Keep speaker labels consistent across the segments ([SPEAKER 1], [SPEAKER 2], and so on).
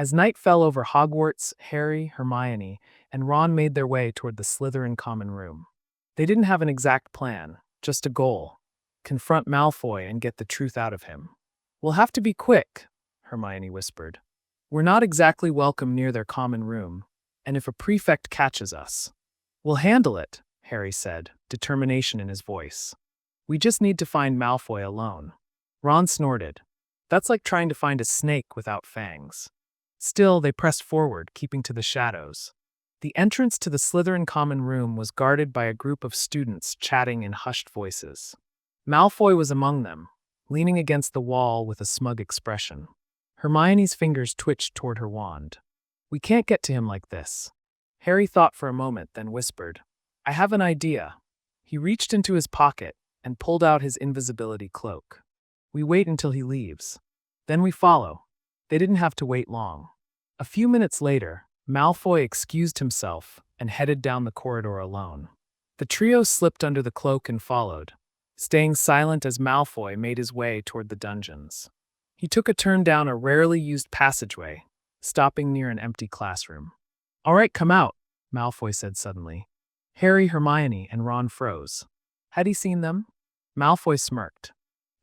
[SPEAKER 1] As night fell over Hogwarts, Harry, Hermione, and Ron made their way toward the Slytherin common room. They didn't have an exact plan, just a goal: confront Malfoy and get the truth out of him. "We'll have to be quick," Hermione whispered. "We're not exactly welcome near their common room, and if a prefect catches us—" "We'll handle it," Harry said, determination in his voice. "We just need to find Malfoy alone." Ron snorted. "That's like trying to find a snake without fangs." Still, they pressed forward, keeping to the shadows. The entrance to the Slytherin common room was guarded by a group of students chatting in hushed voices. Malfoy was among them, leaning against the wall with a smug expression. Hermione's fingers twitched toward her wand. "We can't get to him like this." Harry thought for a moment, then whispered, "I have an idea." He reached into his pocket and pulled out his invisibility cloak. "We wait until he leaves. Then we follow." They didn't have to wait long. A few minutes later, Malfoy excused himself and headed down the corridor alone. The trio slipped under the cloak and followed, staying silent as Malfoy made his way toward the dungeons. He took a turn down a rarely used passageway, stopping near an empty classroom. "All right, come out," Malfoy said suddenly. Harry, Hermione, and Ron froze. Had he seen them? Malfoy smirked.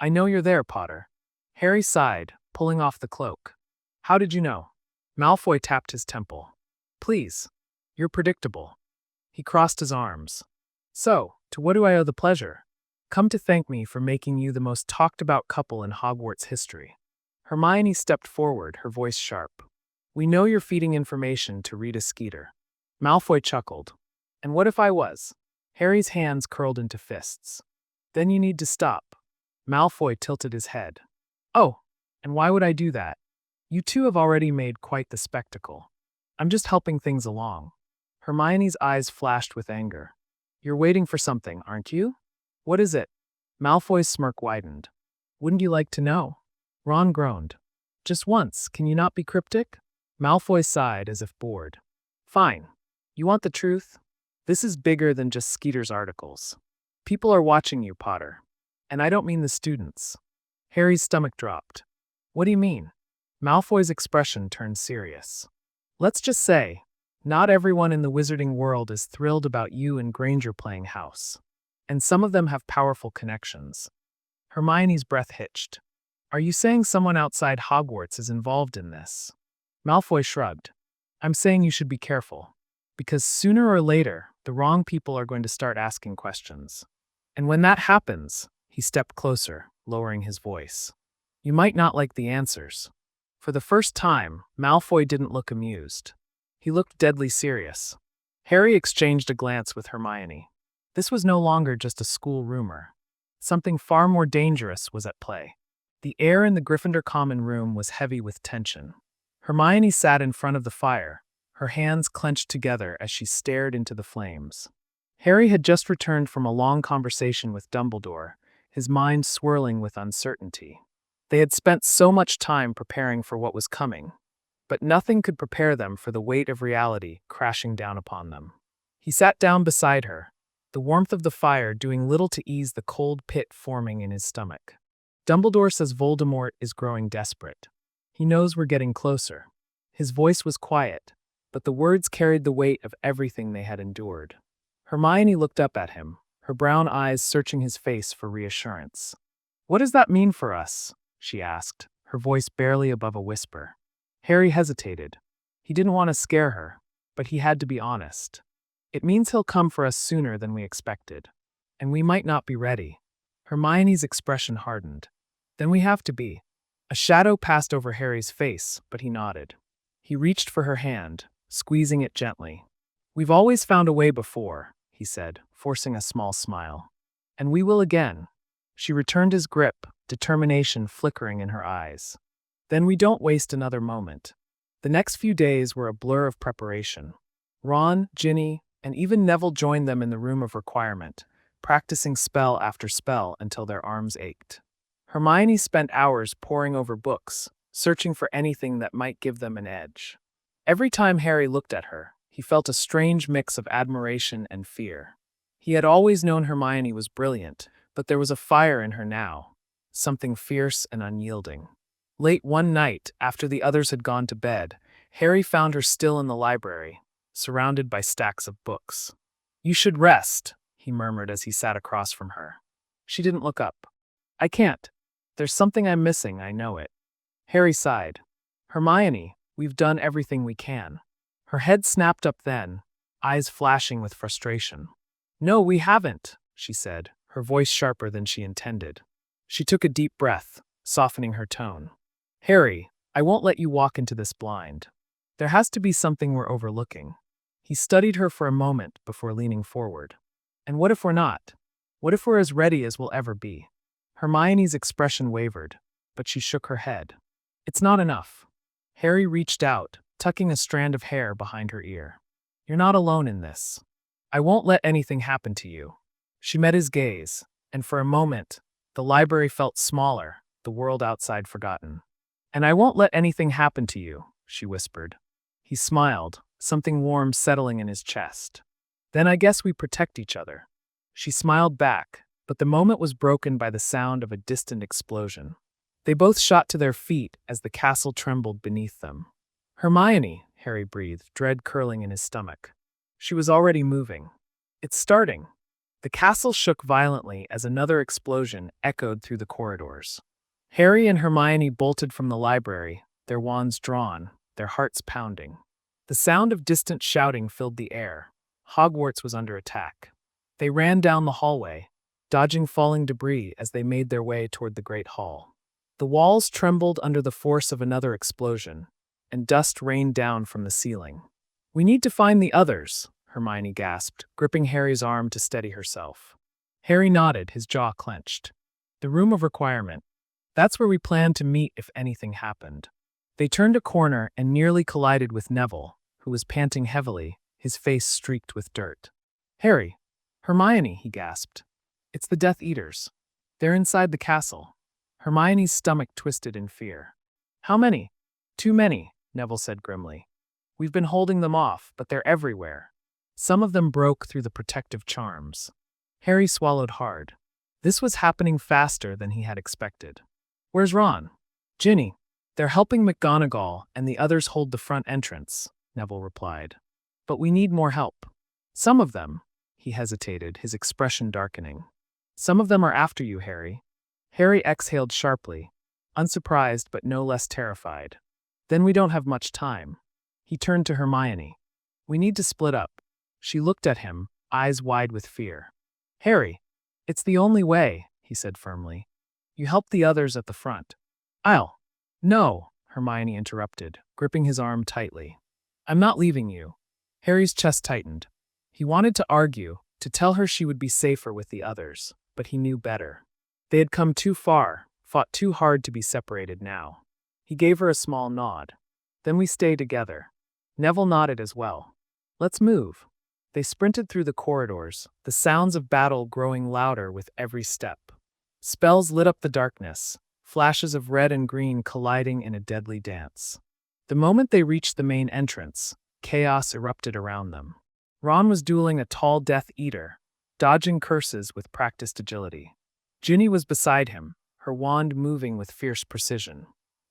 [SPEAKER 1] "I know you're there, Potter." Harry sighed, pulling off the cloak. "How did you know?" Malfoy tapped his temple. "Please. You're predictable." He crossed his arms. "So, to what do I owe the pleasure?" "Come to thank me for making you the most talked-about couple in Hogwarts history." Hermione stepped forward, her voice sharp. "We know you're feeding information to Rita Skeeter." Malfoy chuckled. "And what if I was?" Harry's hands curled into fists. "Then you need to stop." Malfoy tilted his head. "Oh, and why would I do that? You two have already made quite the spectacle. I'm just helping things along." Hermione's eyes flashed with anger. "You're waiting for something, aren't you? What is it?" Malfoy's smirk widened. "Wouldn't you like to know?" Ron groaned. "Just once, can you not be cryptic?" Malfoy sighed as if bored. "Fine. You want the truth? This is bigger than just Skeeter's articles. People are watching you, Potter. And I don't mean the students." Harry's stomach dropped. "What do you mean?" Malfoy's expression turned serious. "Let's just say, not everyone in the wizarding world is thrilled about you and Granger playing house. And some of them have powerful connections." Hermione's breath hitched. "Are you saying someone outside Hogwarts is involved in this?" Malfoy shrugged. "I'm saying you should be careful. Because sooner or later, the wrong people are going to start asking questions. And when that happens," he stepped closer, lowering his voice, "you might not like the answers." For the first time, Malfoy didn't look amused. He looked deadly serious. Harry exchanged a glance with Hermione. This was no longer just a school rumor. Something far more dangerous was at play. The air in the Gryffindor common room was heavy with tension. Hermione sat in front of the fire, her hands clenched together as she stared into the flames. Harry had just returned from a long conversation with Dumbledore, his mind swirling with uncertainty. They had spent so much time preparing for what was coming, but nothing could prepare them for the weight of reality crashing down upon them. He sat down beside her, the warmth of the fire doing little to ease the cold pit forming in his stomach. "Dumbledore says Voldemort is growing desperate. He knows we're getting closer." His voice was quiet, but the words carried the weight of everything they had endured. Hermione looked up at him, her brown eyes searching his face for reassurance. "What does that mean for us?" she asked, her voice barely above a whisper. Harry hesitated. He didn't want to scare her, but he had to be honest. "It means he'll come for us sooner than we expected. And we might not be ready." Hermione's expression hardened. "Then we have to be." A shadow passed over Harry's face, but he nodded. He reached for her hand, squeezing it gently. "We've always found a way before," he said, forcing a small smile. "And we will again." She returned his grip, determination flickering in her eyes. "Then we don't waste another moment." The next few days were a blur of preparation. Ron, Ginny, and even Neville joined them in the room of requirement, practicing spell after spell until their arms ached. Hermione spent hours poring over books, searching for anything that might give them an edge. Every time Harry looked at her, he felt a strange mix of admiration and fear. He had always known Hermione was brilliant, but there was a fire in her now, something fierce and unyielding. Late one night, after the others had gone to bed, Harry found her still in the library, surrounded by stacks of books. "You should rest," he murmured as he sat across from her. She didn't look up. "I can't. There's something I'm missing, I know it." Harry sighed. "Hermione, we've done everything we can." Her head snapped up then, eyes flashing with frustration. "No, we haven't," she said, her voice sharper than she intended. She took a deep breath, softening her tone. "Harry, I won't let you walk into this blind. There has to be something we're overlooking." He studied her for a moment before leaning forward. "And what if we're not? What if we're as ready as we'll ever be?" Hermione's expression wavered, but she shook her head. "It's not enough." Harry reached out, tucking a strand of hair behind her ear. "You're not alone in this. I won't let anything happen to you." She met his gaze, and for a moment, the library felt smaller, the world outside forgotten. "And I won't let anything happen to you," she whispered. He smiled, something warm settling in his chest. "Then I guess we protect each other." She smiled back, but the moment was broken by the sound of a distant explosion. They both shot to their feet as the castle trembled beneath them. "Hermione," Harry breathed, dread curling in his stomach. She was already moving. "It's starting." The castle shook violently as another explosion echoed through the corridors. Harry and Hermione bolted from the library, their wands drawn, their hearts pounding. The sound of distant shouting filled the air. Hogwarts was under attack. They ran down the hallway, dodging falling debris as they made their way toward the great hall. The walls trembled under the force of another explosion, and dust rained down from the ceiling. "We need to find the others," Hermione gasped, gripping Harry's arm to steady herself. Harry nodded, his jaw clenched. "The room of requirement. That's where we planned to meet if anything happened." They turned a corner and nearly collided with Neville, who was panting heavily, his face streaked with dirt. "Harry! Hermione!" he gasped. "It's the Death Eaters. They're inside the castle." Hermione's stomach twisted in fear. "How many?" "Too many," Neville said grimly. "We've been holding them off, but they're everywhere. Some of them broke through the protective charms." Harry swallowed hard. This was happening faster than he had expected. "Where's Ron?" "Ginny. They're helping McGonagall and the others hold the front entrance," Neville replied. "But we need more help." "Some of them," he hesitated, his expression darkening. "Some of them are after you, Harry." Harry exhaled sharply, unsurprised but no less terrified. "Then we don't have much time." He turned to Hermione. "We need to split up." She looked at him, eyes wide with fear. "Harry, it's the only way," he said firmly. "You help the others at the front." "I'll—" "No," Hermione interrupted, gripping his arm tightly. "I'm not leaving you." Harry's chest tightened. He wanted to argue, to tell her she would be safer with the others, but he knew better. They had come too far, fought too hard to be separated now. He gave her a small nod. "Then we stay together." Neville nodded as well. "Let's move." They sprinted through the corridors, the sounds of battle growing louder with every step. Spells lit up the darkness, flashes of red and green colliding in a deadly dance. The moment they reached the main entrance, chaos erupted around them. Ron was dueling a tall Death Eater, dodging curses with practiced agility. Ginny was beside him, her wand moving with fierce precision.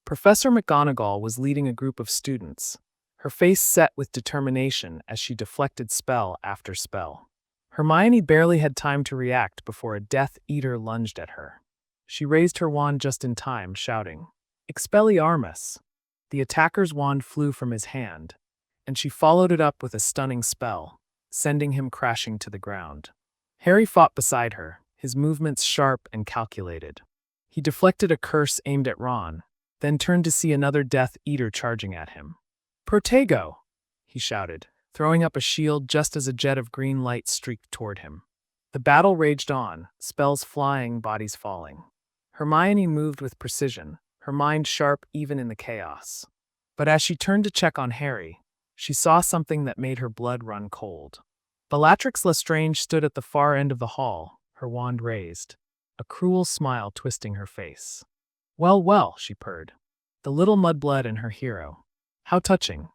[SPEAKER 1] Professor McGonagall was leading a group of students, her face set with determination as she deflected spell after spell. Hermione barely had time to react before a Death Eater lunged at her. She raised her wand just in time, shouting, "Expelliarmus!" The attacker's wand flew from his hand, and she followed it up with a stunning spell, sending him crashing to the ground. Harry fought beside her, his movements sharp and calculated. He deflected a curse aimed at Ron, then turned to see another Death Eater charging at him. "Protego!" he shouted, throwing up a shield just as a jet of green light streaked toward him. The battle raged on, spells flying, bodies falling. Hermione moved with precision, her mind sharp even in the chaos. But as she turned to check on Harry, she saw something that made her blood run cold. Bellatrix Lestrange stood at the far end of the hall, her wand raised, a cruel smile twisting her face. "Well, well," she purred. "The little mudblood and her hero. How touching."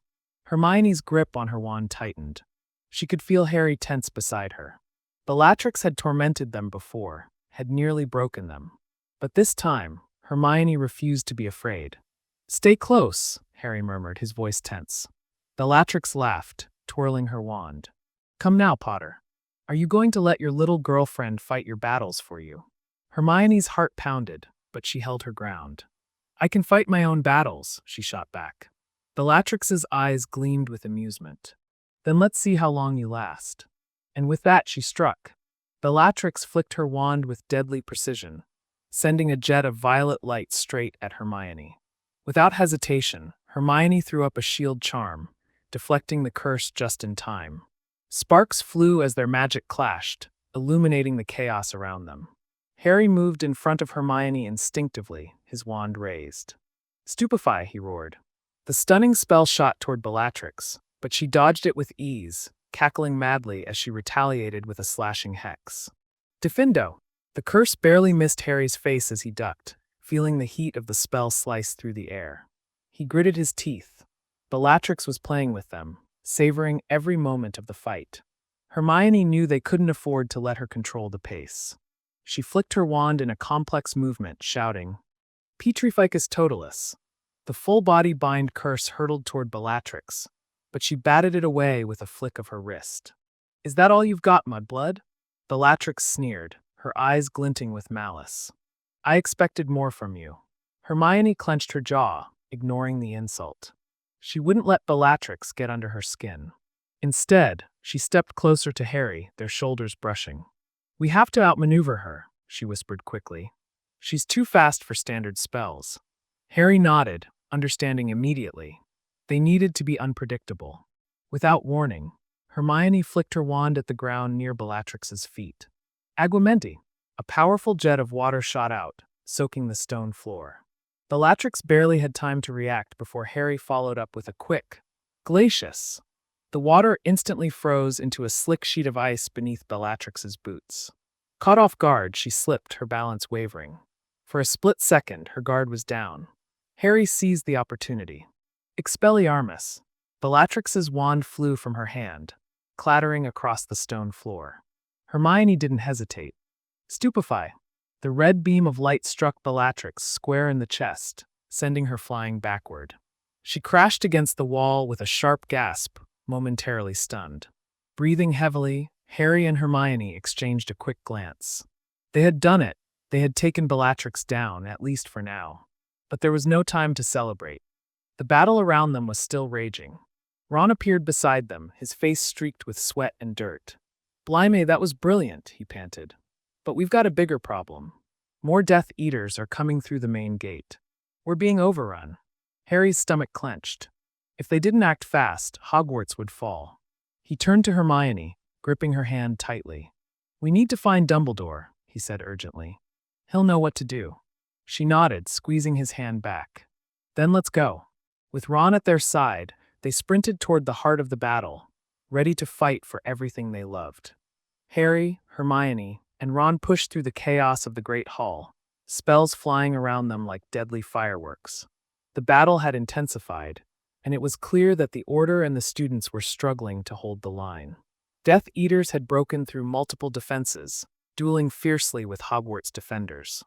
[SPEAKER 1] Hermione's grip on her wand tightened. She could feel Harry tense beside her. Bellatrix had tormented them before, had nearly broken them. But this time, Hermione refused to be afraid. "Stay close," Harry murmured, his voice tense. Bellatrix laughed, twirling her wand. "Come now, Potter. Are you going to let your little girlfriend fight your battles for you?" Hermione's heart pounded, but she held her ground. "I can fight my own battles," she shot back. Bellatrix's eyes gleamed with amusement. "Then let's see how long you last." And with that she struck. Bellatrix flicked her wand with deadly precision, sending a jet of violet light straight at Hermione. Without hesitation, Hermione threw up a shield charm, deflecting the curse just in time. Sparks flew as their magic clashed, illuminating the chaos around them. Harry moved in front of Hermione instinctively, his wand raised. "Stupefy," he roared. The stunning spell shot toward Bellatrix, but she dodged it with ease, cackling madly as she retaliated with a slashing hex. "Diffindo!" The curse barely missed Harry's face as he ducked, feeling the heat of the spell slice through the air. He gritted his teeth. Bellatrix was playing with them, savoring every moment of the fight. Hermione knew they couldn't afford to let her control the pace. She flicked her wand in a complex movement, shouting, "Petrificus totalis!" The full-body bind curse hurtled toward Bellatrix, but she batted it away with a flick of her wrist. "Is that all you've got, Mudblood?" Bellatrix sneered, her eyes glinting with malice. "I expected more from you." Hermione clenched her jaw, ignoring the insult. She wouldn't let Bellatrix get under her skin. Instead, she stepped closer to Harry, their shoulders brushing. "We have to outmaneuver her," she whispered quickly. "She's too fast for standard spells." Harry nodded, understanding immediately. They needed to be unpredictable. Without warning, Hermione flicked her wand at the ground near Bellatrix's feet. Aguamenti! A powerful jet of water shot out, soaking the stone floor. Bellatrix barely had time to react before Harry followed up with a quick, "Glacius!" The water instantly froze into a slick sheet of ice beneath Bellatrix's boots. Caught off guard, she slipped, her balance wavering. For a split second, her guard was down. Harry seized the opportunity. Expelliarmus! Bellatrix's wand flew from her hand, clattering across the stone floor. Hermione didn't hesitate. Stupefy! The red beam of light struck Bellatrix square in the chest, sending her flying backward. She crashed against the wall with a sharp gasp, momentarily stunned. Breathing heavily, Harry and Hermione exchanged a quick glance. They had done it. They had taken Bellatrix down, at least for now. But there was no time to celebrate. The battle around them was still raging. Ron appeared beside them, his face streaked with sweat and dirt. "Blimey, that was brilliant," he panted. "But we've got a bigger problem. More Death Eaters are coming through the main gate. We're being overrun." Harry's stomach clenched. If they didn't act fast, Hogwarts would fall. He turned to Hermione, gripping her hand tightly. "We need to find Dumbledore," he said urgently. "He'll know what to do." She nodded, squeezing his hand back. "Then let's go." With Ron at their side, they sprinted toward the heart of the battle, ready to fight for everything they loved. Harry, Hermione, and Ron pushed through the chaos of the Great Hall, spells flying around them like deadly fireworks. The battle had intensified, and it was clear that the Order and the students were struggling to hold the line. Death Eaters had broken through multiple defenses, dueling fiercely with Hogwarts defenders.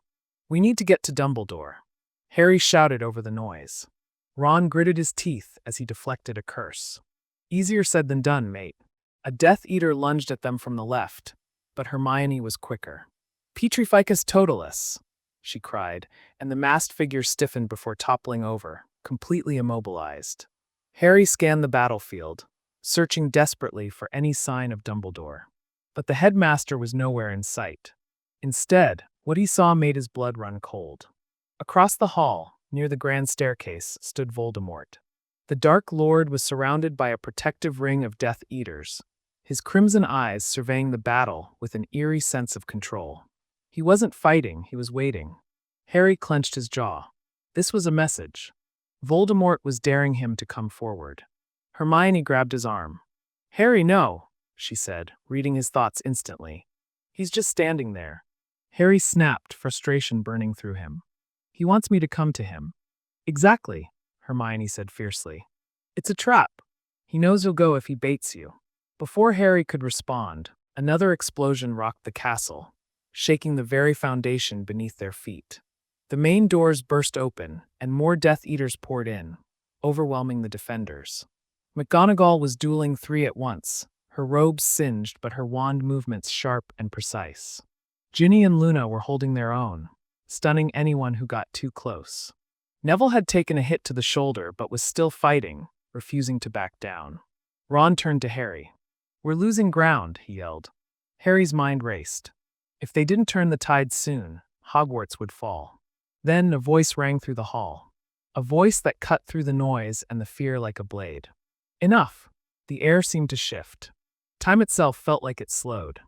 [SPEAKER 1] "We need to get to Dumbledore," Harry shouted over the noise. Ron gritted his teeth as he deflected a curse. "Easier said than done, mate." A Death Eater lunged at them from the left, but Hermione was quicker. "Petrificus totalis!" she cried, and the masked figure stiffened before toppling over, completely immobilized. Harry scanned the battlefield, searching desperately for any sign of Dumbledore. But the headmaster was nowhere in sight. Instead, what he saw made his blood run cold. Across the hall, near the grand staircase, stood Voldemort. The Dark Lord was surrounded by a protective ring of Death Eaters, his crimson eyes surveying the battle with an eerie sense of control. He wasn't fighting, he was waiting. Harry clenched his jaw. This was a message. Voldemort was daring him to come forward. Hermione grabbed his arm. "Harry, no," she said, reading his thoughts instantly. "He's just standing there." Harry snapped, frustration burning through him. "He wants me to come to him." "Exactly," Hermione said fiercely. "It's a trap. He knows he'll go if he baits you." Before Harry could respond, another explosion rocked the castle, shaking the very foundation beneath their feet. The main doors burst open, and more Death Eaters poured in, overwhelming the defenders. McGonagall was dueling three at once, her robes singed but her wand movements sharp and precise. Ginny and Luna were holding their own, stunning anyone who got too close. Neville had taken a hit to the shoulder but was still fighting, refusing to back down. Ron turned to Harry. "We're losing ground," he yelled. Harry's mind raced. If they didn't turn the tide soon, Hogwarts would fall. Then a voice rang through the hall. A voice that cut through the noise and the fear like a blade. Enough! The air seemed to shift. Time itself felt like it slowed.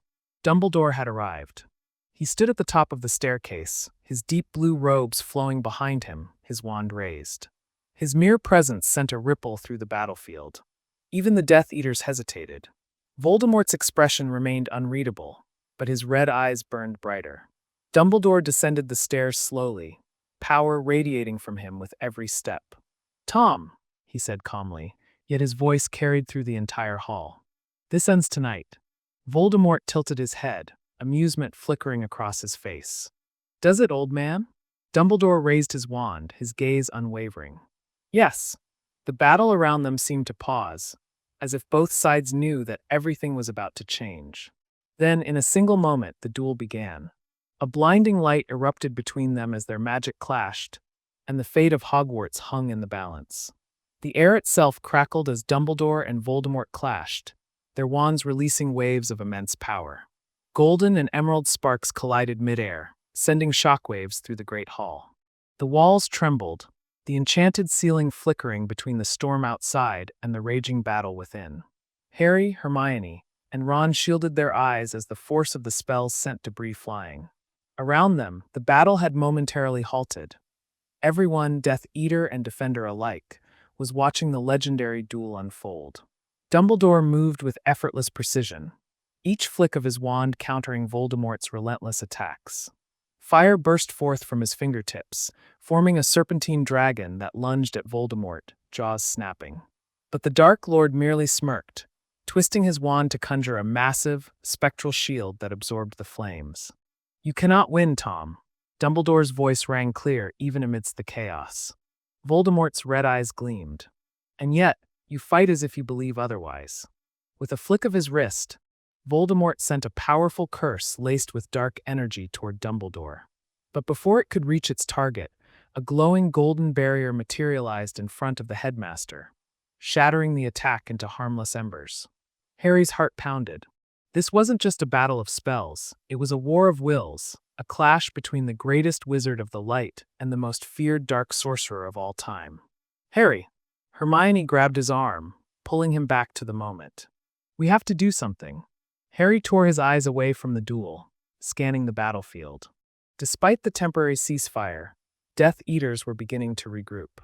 [SPEAKER 1] Dumbledore had arrived. He stood at the top of the staircase, his deep blue robes flowing behind him, his wand raised. His mere presence sent a ripple through the battlefield. Even the Death Eaters hesitated. Voldemort's expression remained unreadable, but his red eyes burned brighter. Dumbledore descended the stairs slowly, power radiating from him with every step. "Tom," he said calmly, yet his voice carried through the entire hall. "This ends tonight." Voldemort tilted his head, amusement flickering across his face. "Does it, old man?" Dumbledore raised his wand, his gaze unwavering. "Yes." The battle around them seemed to pause, as if both sides knew that everything was about to change. Then, in a single moment, the duel began. A blinding light erupted between them as their magic clashed, and the fate of Hogwarts hung in the balance. The air itself crackled as Dumbledore and Voldemort clashed, their wands releasing waves of immense power. Golden and emerald sparks collided midair, sending shockwaves through the great hall. The walls trembled, the enchanted ceiling flickering between the storm outside and the raging battle within. Harry, Hermione, and Ron shielded their eyes as the force of the spells sent debris flying. Around them, the battle had momentarily halted. Everyone, Death Eater and Defender alike, was watching the legendary duel unfold. Dumbledore moved with effortless precision, each flick of his wand countering Voldemort's relentless attacks. Fire burst forth from his fingertips, forming a serpentine dragon that lunged at Voldemort, jaws snapping. But the Dark Lord merely smirked, twisting his wand to conjure a massive, spectral shield that absorbed the flames. "You cannot win, Tom." Dumbledore's voice rang clear even amidst the chaos. Voldemort's red eyes gleamed. "And yet, you fight as if you believe otherwise." With a flick of his wrist, Voldemort sent a powerful curse laced with dark energy toward Dumbledore. But before it could reach its target, a glowing golden barrier materialized in front of the headmaster, shattering the attack into harmless embers. Harry's heart pounded. This wasn't just a battle of spells, it was a war of wills, a clash between the greatest wizard of the light and the most feared dark sorcerer of all time. "Harry!" Hermione grabbed his arm, pulling him back to the moment. "We have to do something." Harry tore his eyes away from the duel, scanning the battlefield. Despite the temporary ceasefire, Death Eaters were beginning to regroup.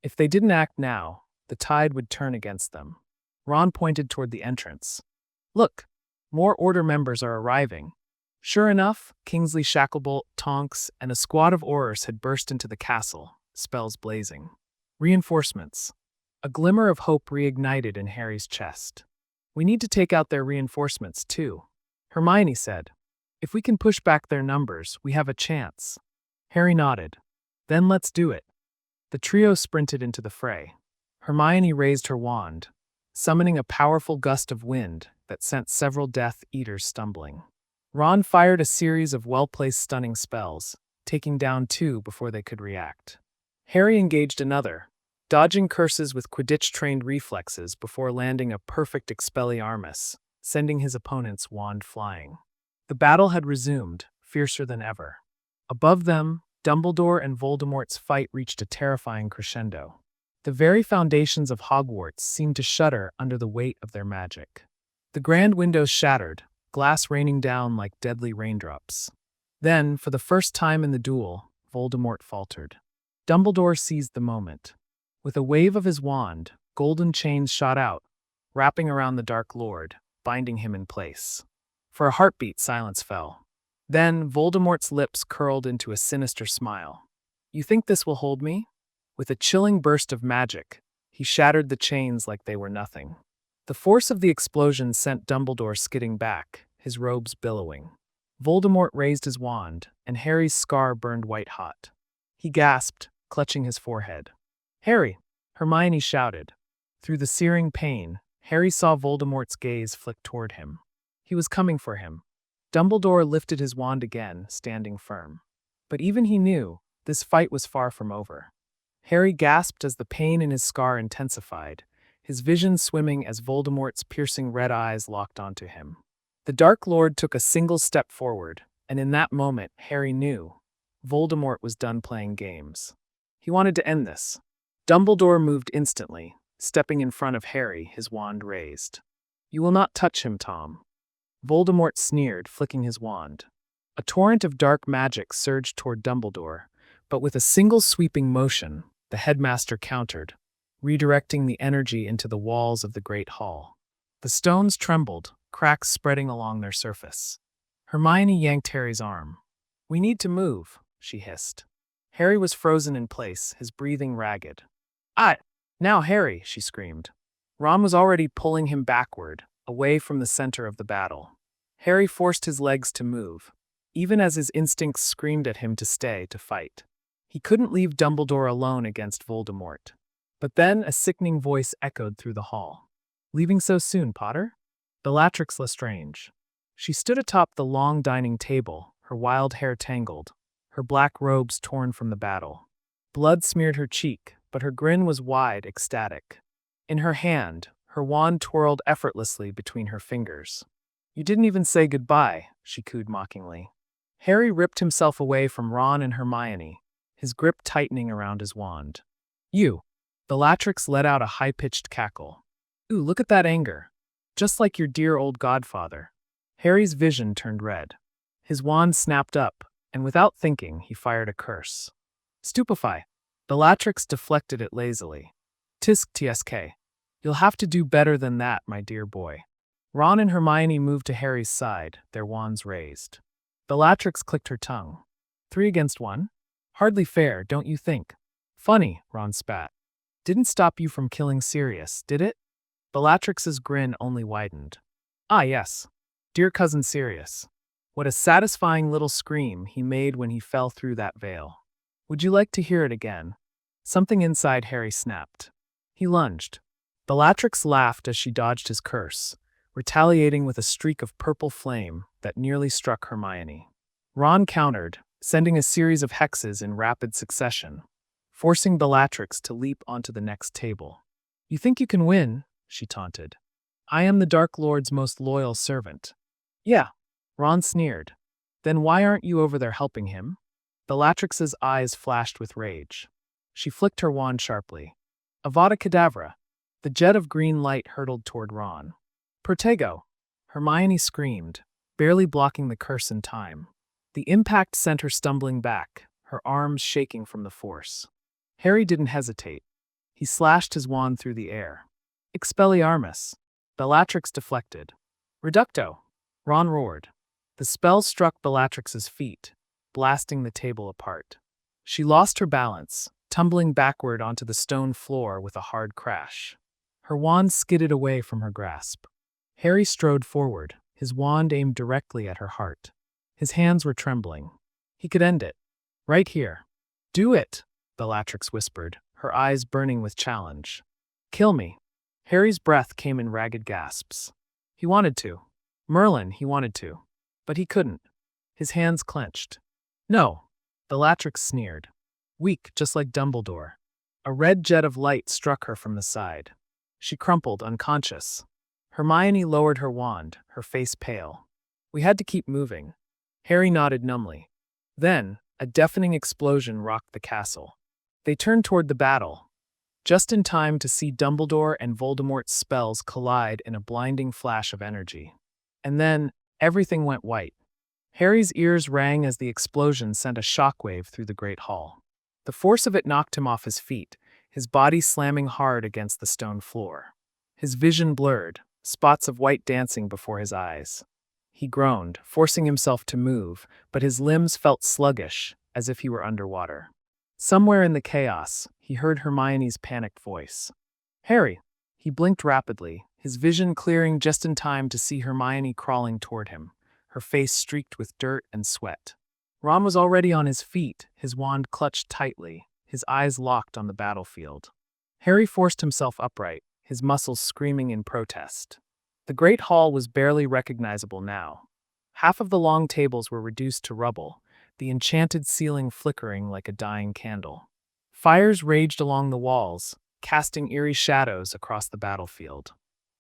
[SPEAKER 1] If they didn't act now, the tide would turn against them. Ron pointed toward the entrance. "Look, more Order members are arriving." Sure enough, Kingsley Shacklebolt, Tonks, and a squad of Aurors had burst into the castle, spells blazing. Reinforcements. A glimmer of hope reignited in Harry's chest. "We need to take out their reinforcements, too," Hermione said. "If we can push back their numbers, we have a chance." Harry nodded. "Then let's do it." The trio sprinted into the fray. Hermione raised her wand, summoning a powerful gust of wind that sent several Death Eaters stumbling. Ron fired a series of well-placed stunning spells, taking down two before they could react. Harry engaged another, dodging curses with Quidditch-trained reflexes before landing a perfect Expelliarmus, sending his opponent's wand flying. The battle had resumed, fiercer than ever. Above them, Dumbledore and Voldemort's fight reached a terrifying crescendo. The very foundations of Hogwarts seemed to shudder under the weight of their magic. The grand windows shattered, glass raining down like deadly raindrops. Then, for the first time in the duel, Voldemort faltered. Dumbledore seized the moment. With a wave of his wand, golden chains shot out, wrapping around the Dark Lord, binding him in place. For a heartbeat, silence fell. Then, Voldemort's lips curled into a sinister smile. "You think this will hold me?" With a chilling burst of magic, he shattered the chains like they were nothing. The force of the explosion sent Dumbledore skidding back, his robes billowing. Voldemort raised his wand, and Harry's scar burned white-hot. He gasped, clutching his forehead. Harry! Hermione shouted. Through the searing pain, Harry saw Voldemort's gaze flick toward him. He was coming for him. Dumbledore lifted his wand again, standing firm. But even he knew, this fight was far from over. Harry gasped as the pain in his scar intensified, his vision swimming as Voldemort's piercing red eyes locked onto him. The Dark Lord took a single step forward, and in that moment, Harry knew Voldemort was done playing games. He wanted to end this. Dumbledore moved instantly, stepping in front of Harry, his wand raised. You will not touch him, Tom. Voldemort sneered, flicking his wand. A torrent of dark magic surged toward Dumbledore, but with a single sweeping motion, the headmaster countered, redirecting the energy into the walls of the Great Hall. The stones trembled, cracks spreading along their surface. Hermione yanked Harry's arm. We need to move, she hissed. Harry was frozen in place, his breathing ragged. Now, Harry, she screamed. Ron was already pulling him backward, away from the center of the battle. Harry forced his legs to move, even as his instincts screamed at him to stay, to fight. He couldn't leave Dumbledore alone against Voldemort. But then a sickening voice echoed through the hall. Leaving so soon, Potter? Bellatrix Lestrange. She stood atop the long dining table, her wild hair tangled, her black robes torn from the battle. Blood smeared her cheek, but her grin was wide, ecstatic. In her hand, her wand twirled effortlessly between her fingers. You didn't even say goodbye, she cooed mockingly. Harry ripped himself away from Ron and Hermione, his grip tightening around his wand. You! Bellatrix let out a high-pitched cackle. Ooh, look at that anger. Just like your dear old godfather. Harry's vision turned red. His wand snapped up, and without thinking, he fired a curse. Stupefy. Bellatrix deflected it lazily. Tisk tsk. You'll have to do better than that, my dear boy. Ron and Hermione moved to Harry's side, their wands raised. Bellatrix clicked her tongue. 3 against 1? Hardly fair, don't you think? Funny, Ron spat. Didn't stop you from killing Sirius, did it? Bellatrix's grin only widened. Ah, yes. Dear cousin Sirius. What a satisfying little scream he made when he fell through that veil. Would you like to hear it again? Something inside Harry snapped. He lunged. Bellatrix laughed as she dodged his curse, retaliating with a streak of purple flame that nearly struck Hermione. Ron countered, sending a series of hexes in rapid succession, forcing Bellatrix to leap onto the next table. You think you can win? She taunted. I am the Dark Lord's most loyal servant. Yeah, Ron sneered. Then why aren't you over there helping him? Bellatrix's eyes flashed with rage. She flicked her wand sharply. Avada Kedavra. The jet of green light hurtled toward Ron. Pertego! Hermione screamed, barely blocking the curse in time. The impact sent her stumbling back, her arms shaking from the force. Harry didn't hesitate. He slashed his wand through the air. Expelliarmus. Bellatrix deflected. Reducto. Ron roared. The spell struck Bellatrix's feet, blasting the table apart. She lost her balance, tumbling backward onto the stone floor with a hard crash. Her wand skidded away from her grasp. Harry strode forward, his wand aimed directly at her heart. His hands were trembling. He could end it. Right here. Do it, Bellatrix whispered, her eyes burning with challenge. Kill me. Harry's breath came in ragged gasps. He wanted to. Merlin, he wanted to. But he couldn't. His hands clenched. No, Bellatrix sneered. Weak, just like Dumbledore. A red jet of light struck her from the side. She crumpled, unconscious. Hermione lowered her wand, her face pale. We had to keep moving. Harry nodded numbly. Then, a deafening explosion rocked the castle. They turned toward the battle, just in time to see Dumbledore and Voldemort's spells collide in a blinding flash of energy. And then, everything went white. Harry's ears rang as the explosion sent a shockwave through the Great Hall. The force of it knocked him off his feet, his body slamming hard against the stone floor. His vision blurred, spots of white dancing before his eyes. He groaned, forcing himself to move, but his limbs felt sluggish, as if he were underwater. Somewhere in the chaos, he heard Hermione's panicked voice. Harry! He blinked rapidly, his vision clearing just in time to see Hermione crawling toward him, her face streaked with dirt and sweat. Ron was already on his feet, his wand clutched tightly, his eyes locked on the battlefield. Harry forced himself upright, his muscles screaming in protest. The great hall was barely recognizable now. Half of the long tables were reduced to rubble, the enchanted ceiling flickering like a dying candle. Fires raged along the walls, casting eerie shadows across the battlefield.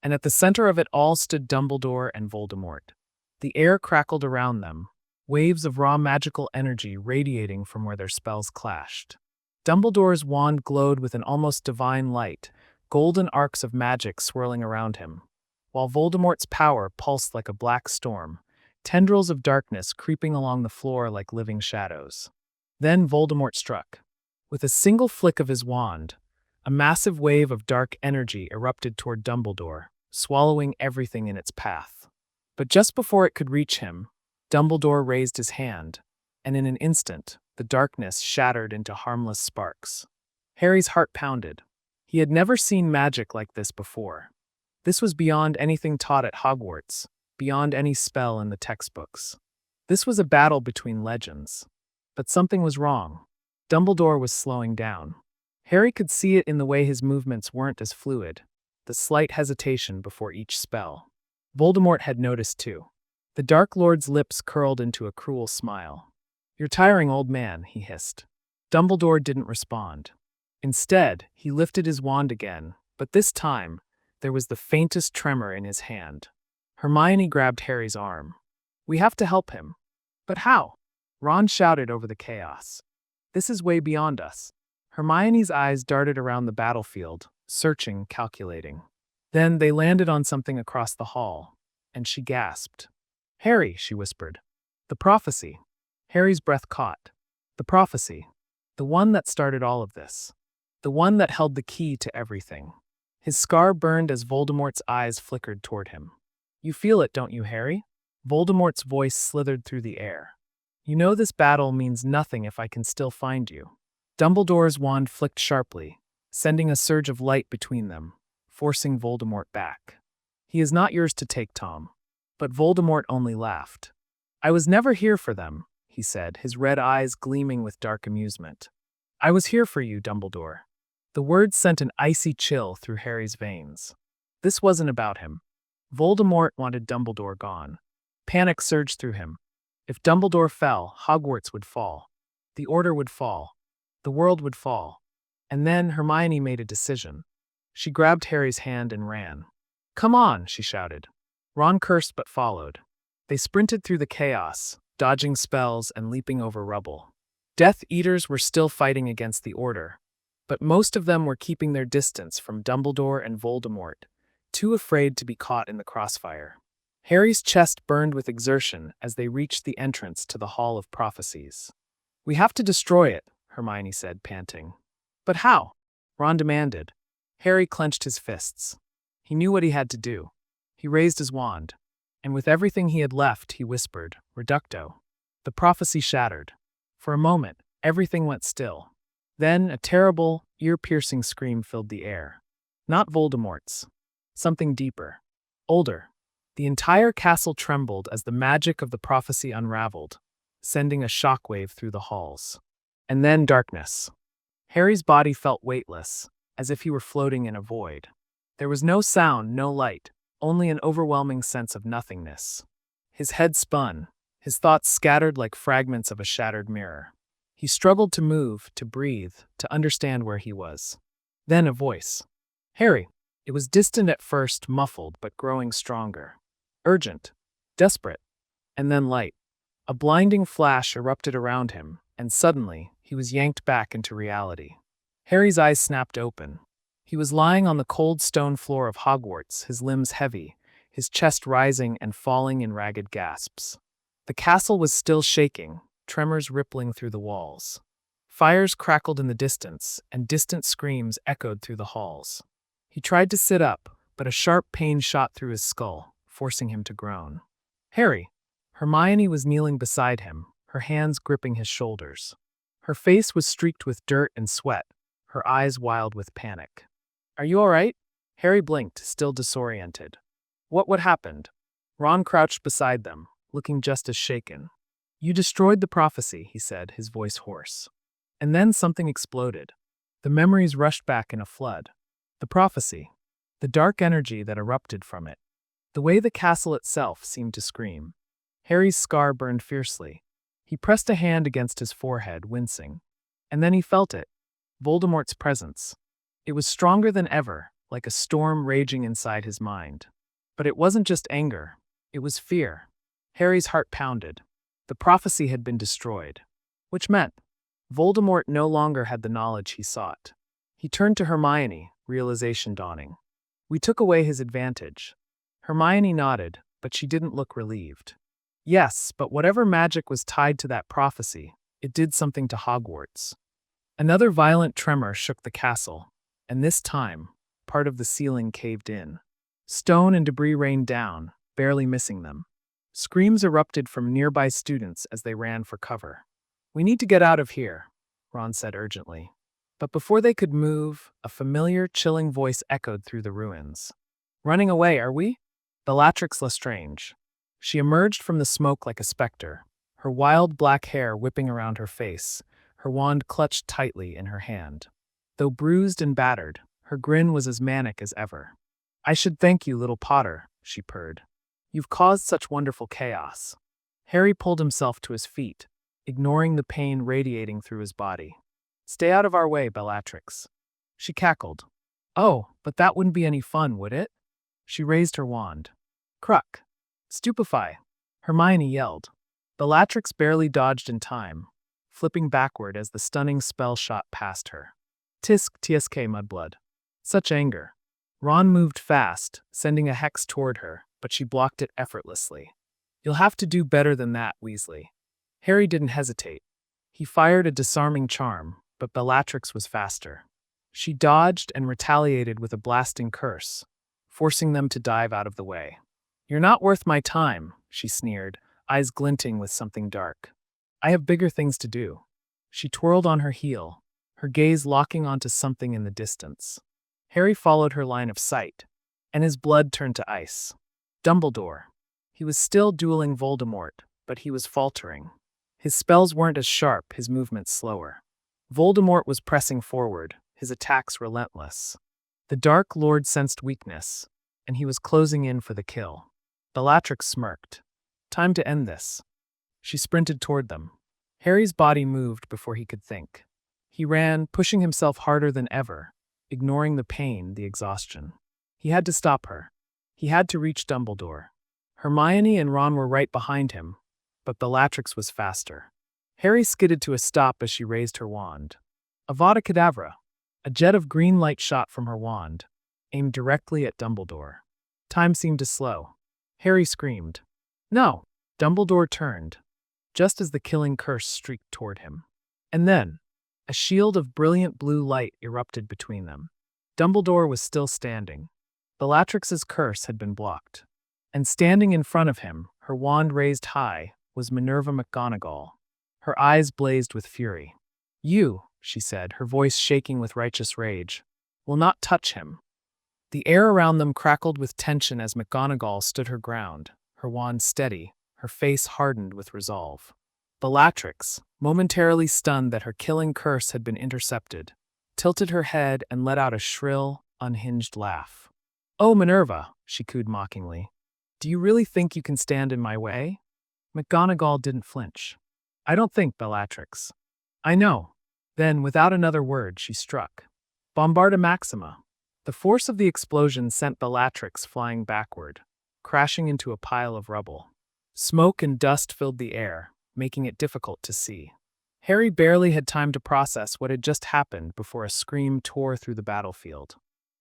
[SPEAKER 1] And at the center of it all stood Dumbledore and Voldemort. The air crackled around them, waves of raw magical energy radiating from where their spells clashed. Dumbledore's wand glowed with an almost divine light, golden arcs of magic swirling around him, while Voldemort's power pulsed like a black storm, tendrils of darkness creeping along the floor like living shadows. Then Voldemort struck. With a single flick of his wand, a massive wave of dark energy erupted toward Dumbledore, swallowing everything in its path. But just before it could reach him, Dumbledore raised his hand, and in an instant, the darkness shattered into harmless sparks. Harry's heart pounded. He had never seen magic like this before. This was beyond anything taught at Hogwarts, beyond any spell in the textbooks. This was a battle between legends. But something was wrong. Dumbledore was slowing down. Harry could see it in the way his movements weren't as fluid, the slight hesitation before each spell. Voldemort had noticed too. The Dark Lord's lips curled into a cruel smile. "You're tiring, old man," he hissed. Dumbledore didn't respond. Instead, he lifted his wand again, but this time, there was the faintest tremor in his hand. Hermione grabbed Harry's arm. "We have to help him." "But how?" Ron shouted over the chaos. "This is way beyond us." Hermione's eyes darted around the battlefield, searching, calculating. Then they landed on something across the hall, and she gasped. "Harry," she whispered. "The prophecy." Harry's breath caught. The prophecy. The one that started all of this. The one that held the key to everything. His scar burned as Voldemort's eyes flickered toward him. "You feel it, don't you, Harry?" Voldemort's voice slithered through the air. "You know this battle means nothing if I can still find you." Dumbledore's wand flicked sharply, sending a surge of light between them, forcing Voldemort back. "He is not yours to take, Tom." But Voldemort only laughed. "I was never here for them," he said, his red eyes gleaming with dark amusement. "I was here for you, Dumbledore." The words sent an icy chill through Harry's veins. This wasn't about him. Voldemort wanted Dumbledore gone. Panic surged through him. If Dumbledore fell, Hogwarts would fall. The Order would fall. The world would fall. And then Hermione made a decision. She grabbed Harry's hand and ran. "Come on," she shouted. Ron cursed but followed. They sprinted through the chaos, dodging spells and leaping over rubble. Death Eaters were still fighting against the Order, but most of them were keeping their distance from Dumbledore and Voldemort, too afraid to be caught in the crossfire. Harry's chest burned with exertion as they reached the entrance to the Hall of Prophecies. "We have to destroy it," Hermione said, panting. "But how?" Ron demanded. Harry clenched his fists. He knew what he had to do. He raised his wand, and with everything he had left, he whispered, "Reducto." The prophecy shattered. For a moment, everything went still. Then a terrible, ear-piercing scream filled the air. Not Voldemort's. Something deeper. Older. The entire castle trembled as the magic of the prophecy unraveled, sending a shockwave through the halls. And then darkness. Harry's body felt weightless, as if he were floating in a void. There was no sound, no light, only an overwhelming sense of nothingness. His head spun, his thoughts scattered like fragments of a shattered mirror. He struggled to move, to breathe, to understand where he was. Then a voice. "Harry." It was distant at first, muffled, but growing stronger. Urgent. Desperate. And then light. A blinding flash erupted around him, and suddenly, he was yanked back into reality. Harry's eyes snapped open. He was lying on the cold stone floor of Hogwarts, his limbs heavy, his chest rising and falling in ragged gasps. The castle was still shaking, tremors rippling through the walls. Fires crackled in the distance, and distant screams echoed through the halls. He tried to sit up, but a sharp pain shot through his skull, forcing him to groan. "Harry!" Hermione was kneeling beside him, her hands gripping his shoulders. Her face was streaked with dirt and sweat, her eyes wild with panic. "Are you all right?" Harry blinked, still disoriented. What happened? Ron crouched beside them, looking just as shaken. You destroyed the prophecy, he said, his voice hoarse. And then something exploded. The memories rushed back in a flood. The prophecy. The dark energy that erupted from it. The way the castle itself seemed to scream. Harry's scar burned fiercely. He pressed a hand against his forehead, wincing. And then he felt it. Voldemort's presence. It was stronger than ever, like a storm raging inside his mind. But it wasn't just anger. It was fear. Harry's heart pounded. The prophecy had been destroyed. Which meant Voldemort no longer had the knowledge he sought. He turned to Hermione, realization dawning. We took away his advantage. Hermione nodded, but she didn't look relieved. Yes, but whatever magic was tied to that prophecy, it did something to Hogwarts. Another violent tremor shook the castle, and this time, part of the ceiling caved in. Stone and debris rained down, barely missing them. Screams erupted from nearby students as they ran for cover. We need to get out of here, Ron said urgently. But before they could move, a familiar, chilling voice echoed through the ruins. Running away, are we? Bellatrix Lestrange. She emerged from the smoke like a specter, her wild black hair whipping around her face, her wand clutched tightly in her hand. Though bruised and battered, her grin was as manic as ever. I should thank you, little Potter, she purred. You've caused such wonderful chaos. Harry pulled himself to his feet, ignoring the pain radiating through his body. Stay out of our way, Bellatrix. She cackled. Oh, but that wouldn't be any fun, would it? She raised her wand. Cruck. Stupefy. Hermione yelled. Bellatrix barely dodged in time, flipping backward as the stunning spell shot past her. Tisk tsk mudblood. Such anger. Ron moved fast, sending a hex toward her, but she blocked it effortlessly. You'll have to do better than that, Weasley. Harry didn't hesitate. He fired a disarming charm, but Bellatrix was faster. She dodged and retaliated with a blasting curse, forcing them to dive out of the way. You're not worth my time, she sneered, eyes glinting with something dark. I have bigger things to do. She twirled on her heel, her gaze locking onto something in the distance. Harry followed her line of sight, and his blood turned to ice. Dumbledore. He was still dueling Voldemort, but he was faltering. His spells weren't as sharp, his movements slower. Voldemort was pressing forward, his attacks relentless. The Dark Lord sensed weakness, and he was closing in for the kill. Bellatrix smirked. Time to end this. She sprinted toward them. Harry's body moved before he could think. He ran, pushing himself harder than ever, ignoring the pain, the exhaustion. He had to stop her. He had to reach Dumbledore. Hermione and Ron were right behind him, but Bellatrix was faster. Harry skidded to a stop as she raised her wand. Avada Kedavra. A jet of green light shot from her wand, aimed directly at Dumbledore. Time seemed to slow. Harry screamed. No! Dumbledore turned, just as the killing curse streaked toward him. And then, a shield of brilliant blue light erupted between them. Dumbledore was still standing. Bellatrix's curse had been blocked. And standing in front of him, her wand raised high, was Minerva McGonagall. Her eyes blazed with fury. You, she said, her voice shaking with righteous rage, will not touch him. The air around them crackled with tension as McGonagall stood her ground, her wand steady, her face hardened with resolve. Bellatrix, momentarily stunned that her killing curse had been intercepted, tilted her head and let out a shrill, unhinged laugh. Oh, Minerva, she cooed mockingly. Do you really think you can stand in my way? McGonagall didn't flinch. I don't think, Bellatrix. I know. Then, without another word, she struck. Bombarda Maxima. The force of the explosion sent Bellatrix flying backward, crashing into a pile of rubble. Smoke and dust filled the air, making it difficult to see. Harry barely had time to process what had just happened before a scream tore through the battlefield.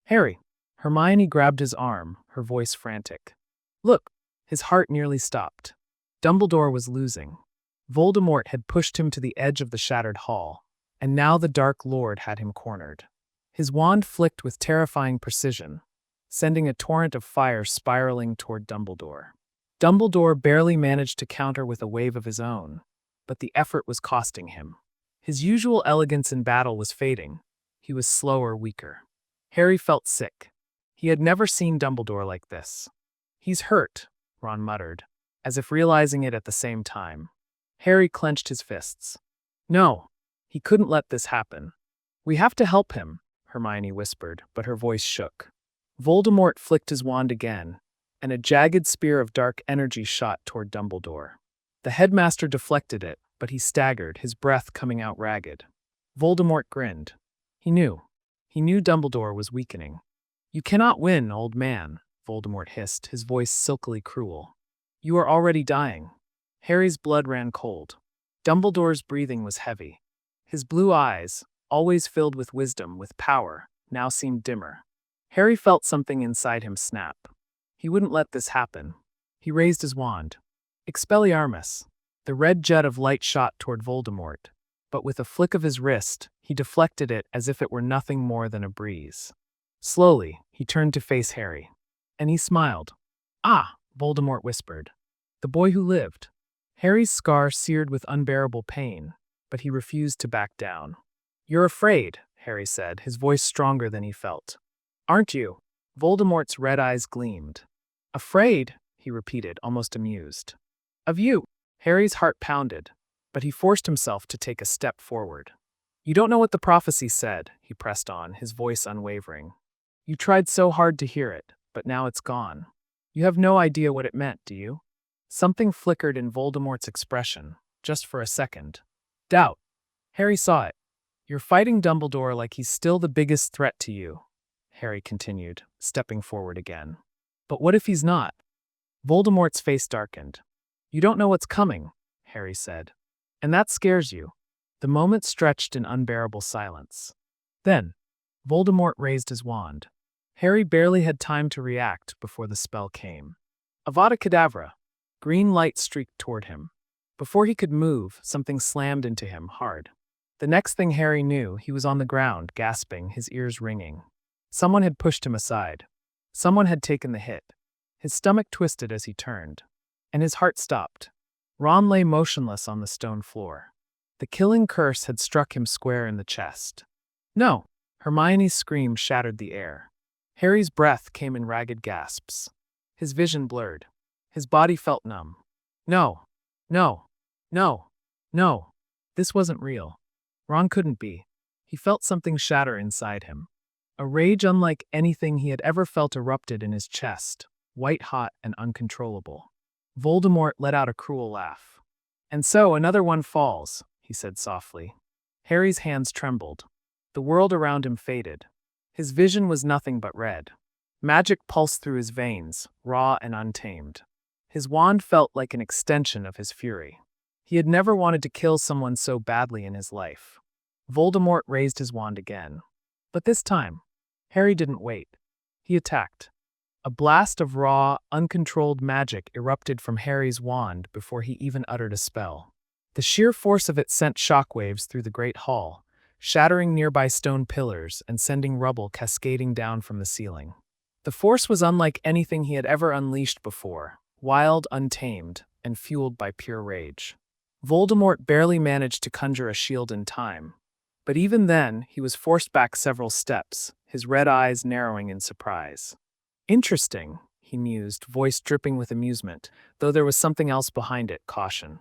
[SPEAKER 1] Harry! Hermione grabbed his arm, her voice frantic. Look! His heart nearly stopped. Dumbledore was losing. Voldemort had pushed him to the edge of the shattered hall, and now the Dark Lord had him cornered. His wand flicked with terrifying precision, sending a torrent of fire spiraling toward Dumbledore. Dumbledore barely managed to counter with a wave of his own, but the effort was costing him. His usual elegance in battle was fading. He was slower, weaker. Harry felt sick. He had never seen Dumbledore like this. He's hurt, Ron muttered, as if realizing it at the same time. Harry clenched his fists. No, he couldn't let this happen. We have to help him, Hermione whispered, but her voice shook. Voldemort flicked his wand again, and a jagged spear of dark energy shot toward Dumbledore. The headmaster deflected it, but he staggered, his breath coming out ragged. Voldemort grinned. He knew. He knew Dumbledore was weakening. You cannot win, old man, Voldemort hissed, his voice silkily cruel. You are already dying. Harry's blood ran cold. Dumbledore's breathing was heavy. His blue eyes, always filled with wisdom, with power, now seemed dimmer. Harry felt something inside him snap. He wouldn't let this happen. He raised his wand. Expelliarmus. The red jet of light shot toward Voldemort, but with a flick of his wrist, he deflected it as if it were nothing more than a breeze. Slowly, he turned to face Harry. And he smiled. Ah, Voldemort whispered. The boy who lived. Harry's scar seared with unbearable pain, but he refused to back down. You're afraid, Harry said, his voice stronger than he felt. Aren't you? Voldemort's red eyes gleamed. Afraid, he repeated, almost amused. Of you. Harry's heart pounded, but he forced himself to take a step forward. You don't know what the prophecy said, he pressed on, his voice unwavering. You tried so hard to hear it, but now it's gone. You have no idea what it meant, do you? Something flickered in Voldemort's expression, just for a second. Doubt. Harry saw it. You're fighting Dumbledore like he's still the biggest threat to you, Harry continued, stepping forward again. But what if he's not? Voldemort's face darkened. You don't know what's coming, Harry said. And that scares you. The moment stretched in unbearable silence. Then, Voldemort raised his wand. Harry barely had time to react before the spell came. Avada Kedavra. Green light streaked toward him. Before he could move, something slammed into him hard. The next thing Harry knew, he was on the ground, gasping, his ears ringing. Someone had pushed him aside. Someone had taken the hit. His stomach twisted as he turned, and his heart stopped. Ron lay motionless on the stone floor. The killing curse had struck him square in the chest. No! Hermione's scream shattered the air. Harry's breath came in ragged gasps. His vision blurred. His body felt numb. No! No! No! No! This wasn't real. Ron couldn't be. He felt something shatter inside him. A rage unlike anything he had ever felt erupted in his chest, white-hot and uncontrollable. Voldemort let out a cruel laugh. And so another one falls, he said softly. Harry's hands trembled. The world around him faded. His vision was nothing but red. Magic pulsed through his veins, raw and untamed. His wand felt like an extension of his fury. He had never wanted to kill someone so badly in his life. Voldemort raised his wand again. But this time, Harry didn't wait. He attacked. A blast of raw, uncontrolled magic erupted from Harry's wand before he even uttered a spell. The sheer force of it sent shockwaves through the great hall, shattering nearby stone pillars and sending rubble cascading down from the ceiling. The force was unlike anything he had ever unleashed before, wild, untamed, and fueled by pure rage. Voldemort barely managed to conjure a shield in time, but even then he was forced back several steps, his red eyes narrowing in surprise. Interesting, he mused, voice dripping with amusement, though there was something else behind it, caution.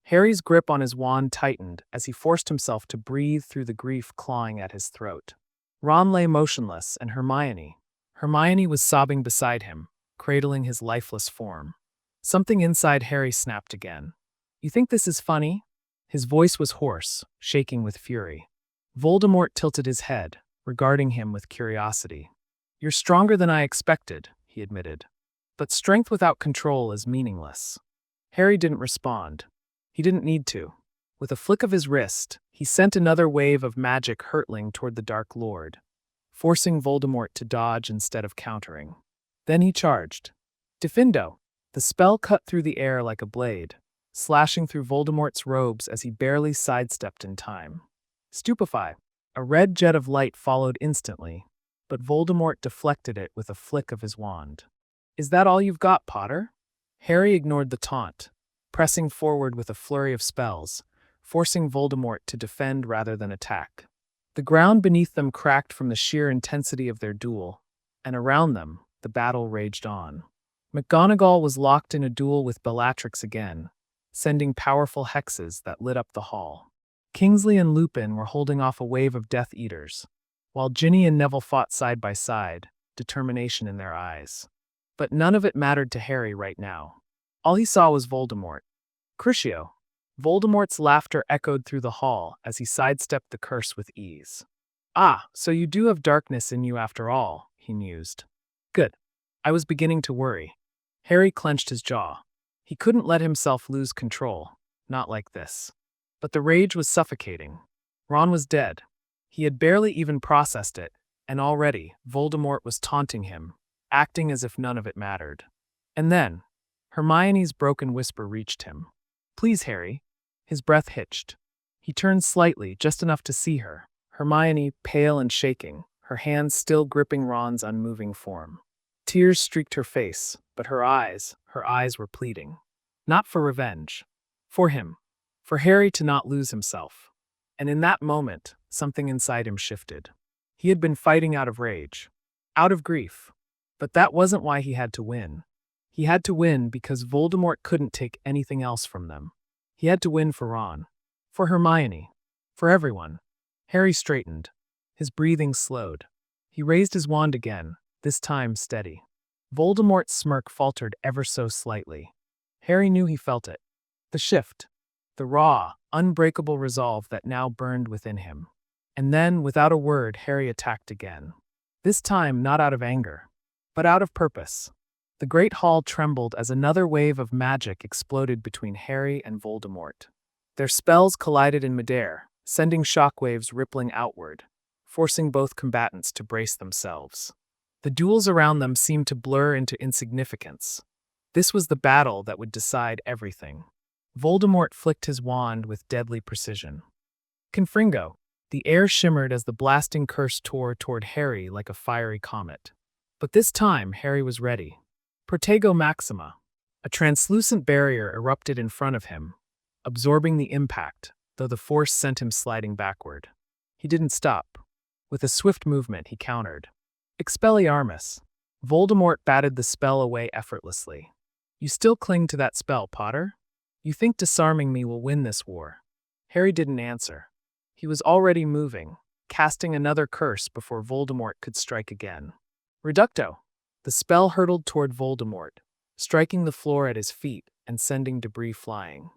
[SPEAKER 1] Harry's grip on his wand tightened as he forced himself to breathe through the grief clawing at his throat. Ron lay motionless, and Hermione was sobbing beside him, cradling his lifeless form. Something inside Harry snapped again. You think this is funny? His voice was hoarse, shaking with fury. Voldemort tilted his head, regarding him with curiosity. You're stronger than I expected, he admitted. But strength without control is meaningless. Harry didn't respond. He didn't need to. With a flick of his wrist, he sent another wave of magic hurtling toward the Dark Lord, forcing Voldemort to dodge instead of countering. Then he charged. Diffindo! The spell cut through the air like a blade, slashing through Voldemort's robes as he barely sidestepped in time. Stupefy! A red jet of light followed instantly, but Voldemort deflected it with a flick of his wand. Is that all you've got, Potter? Harry ignored the taunt, pressing forward with a flurry of spells, forcing Voldemort to defend rather than attack. The ground beneath them cracked from the sheer intensity of their duel, and around them, the battle raged on. McGonagall was locked in a duel with Bellatrix again, sending powerful hexes that lit up the hall. Kingsley and Lupin were holding off a wave of Death Eaters, while Ginny and Neville fought side by side, determination in their eyes. But none of it mattered to Harry right now. All he saw was Voldemort. Crucio. Voldemort's laughter echoed through the hall as he sidestepped the curse with ease. Ah, so you do have darkness in you after all, he mused. Good. I was beginning to worry. Harry clenched his jaw. He couldn't let himself lose control, not like this. But the rage was suffocating. Ron was dead. He had barely even processed it, and already Voldemort was taunting him, acting as if none of it mattered. And then, Hermione's broken whisper reached him. Please, Harry. His breath hitched. He turned slightly, just enough to see her. Hermione, pale and shaking, her hands still gripping Ron's unmoving form. Tears streaked her face, but her eyes were pleading. Not for revenge. For him. For Harry to not lose himself. And in that moment, something inside him shifted. He had been fighting out of rage. Out of grief. But that wasn't why he had to win. He had to win because Voldemort couldn't take anything else from them. He had to win for Ron. For Hermione. For everyone. Harry straightened. His breathing slowed. He raised his wand again, this time steady. Voldemort's smirk faltered ever so slightly. Harry knew he felt it. The shift. The raw, unbreakable resolve that now burned within him. And then, without a word, Harry attacked again. This time not out of anger, but out of purpose. The great hall trembled as another wave of magic exploded between Harry and Voldemort. Their spells collided in midair, sending shockwaves rippling outward, forcing both combatants to brace themselves. The duels around them seemed to blur into insignificance. This was the battle that would decide everything. Voldemort flicked his wand with deadly precision. Confringo. The air shimmered as the blasting curse tore toward Harry like a fiery comet. But this time, Harry was ready. Protego Maxima. A translucent barrier erupted in front of him, absorbing the impact, though the force sent him sliding backward. He didn't stop. With a swift movement, he countered. Expelliarmus. Voldemort batted the spell away effortlessly. You still cling to that spell, Potter? You think disarming me will win this war? Harry didn't answer. He was already moving, casting another curse before Voldemort could strike again. Reducto. The spell hurtled toward Voldemort, striking the floor at his feet and sending debris flying.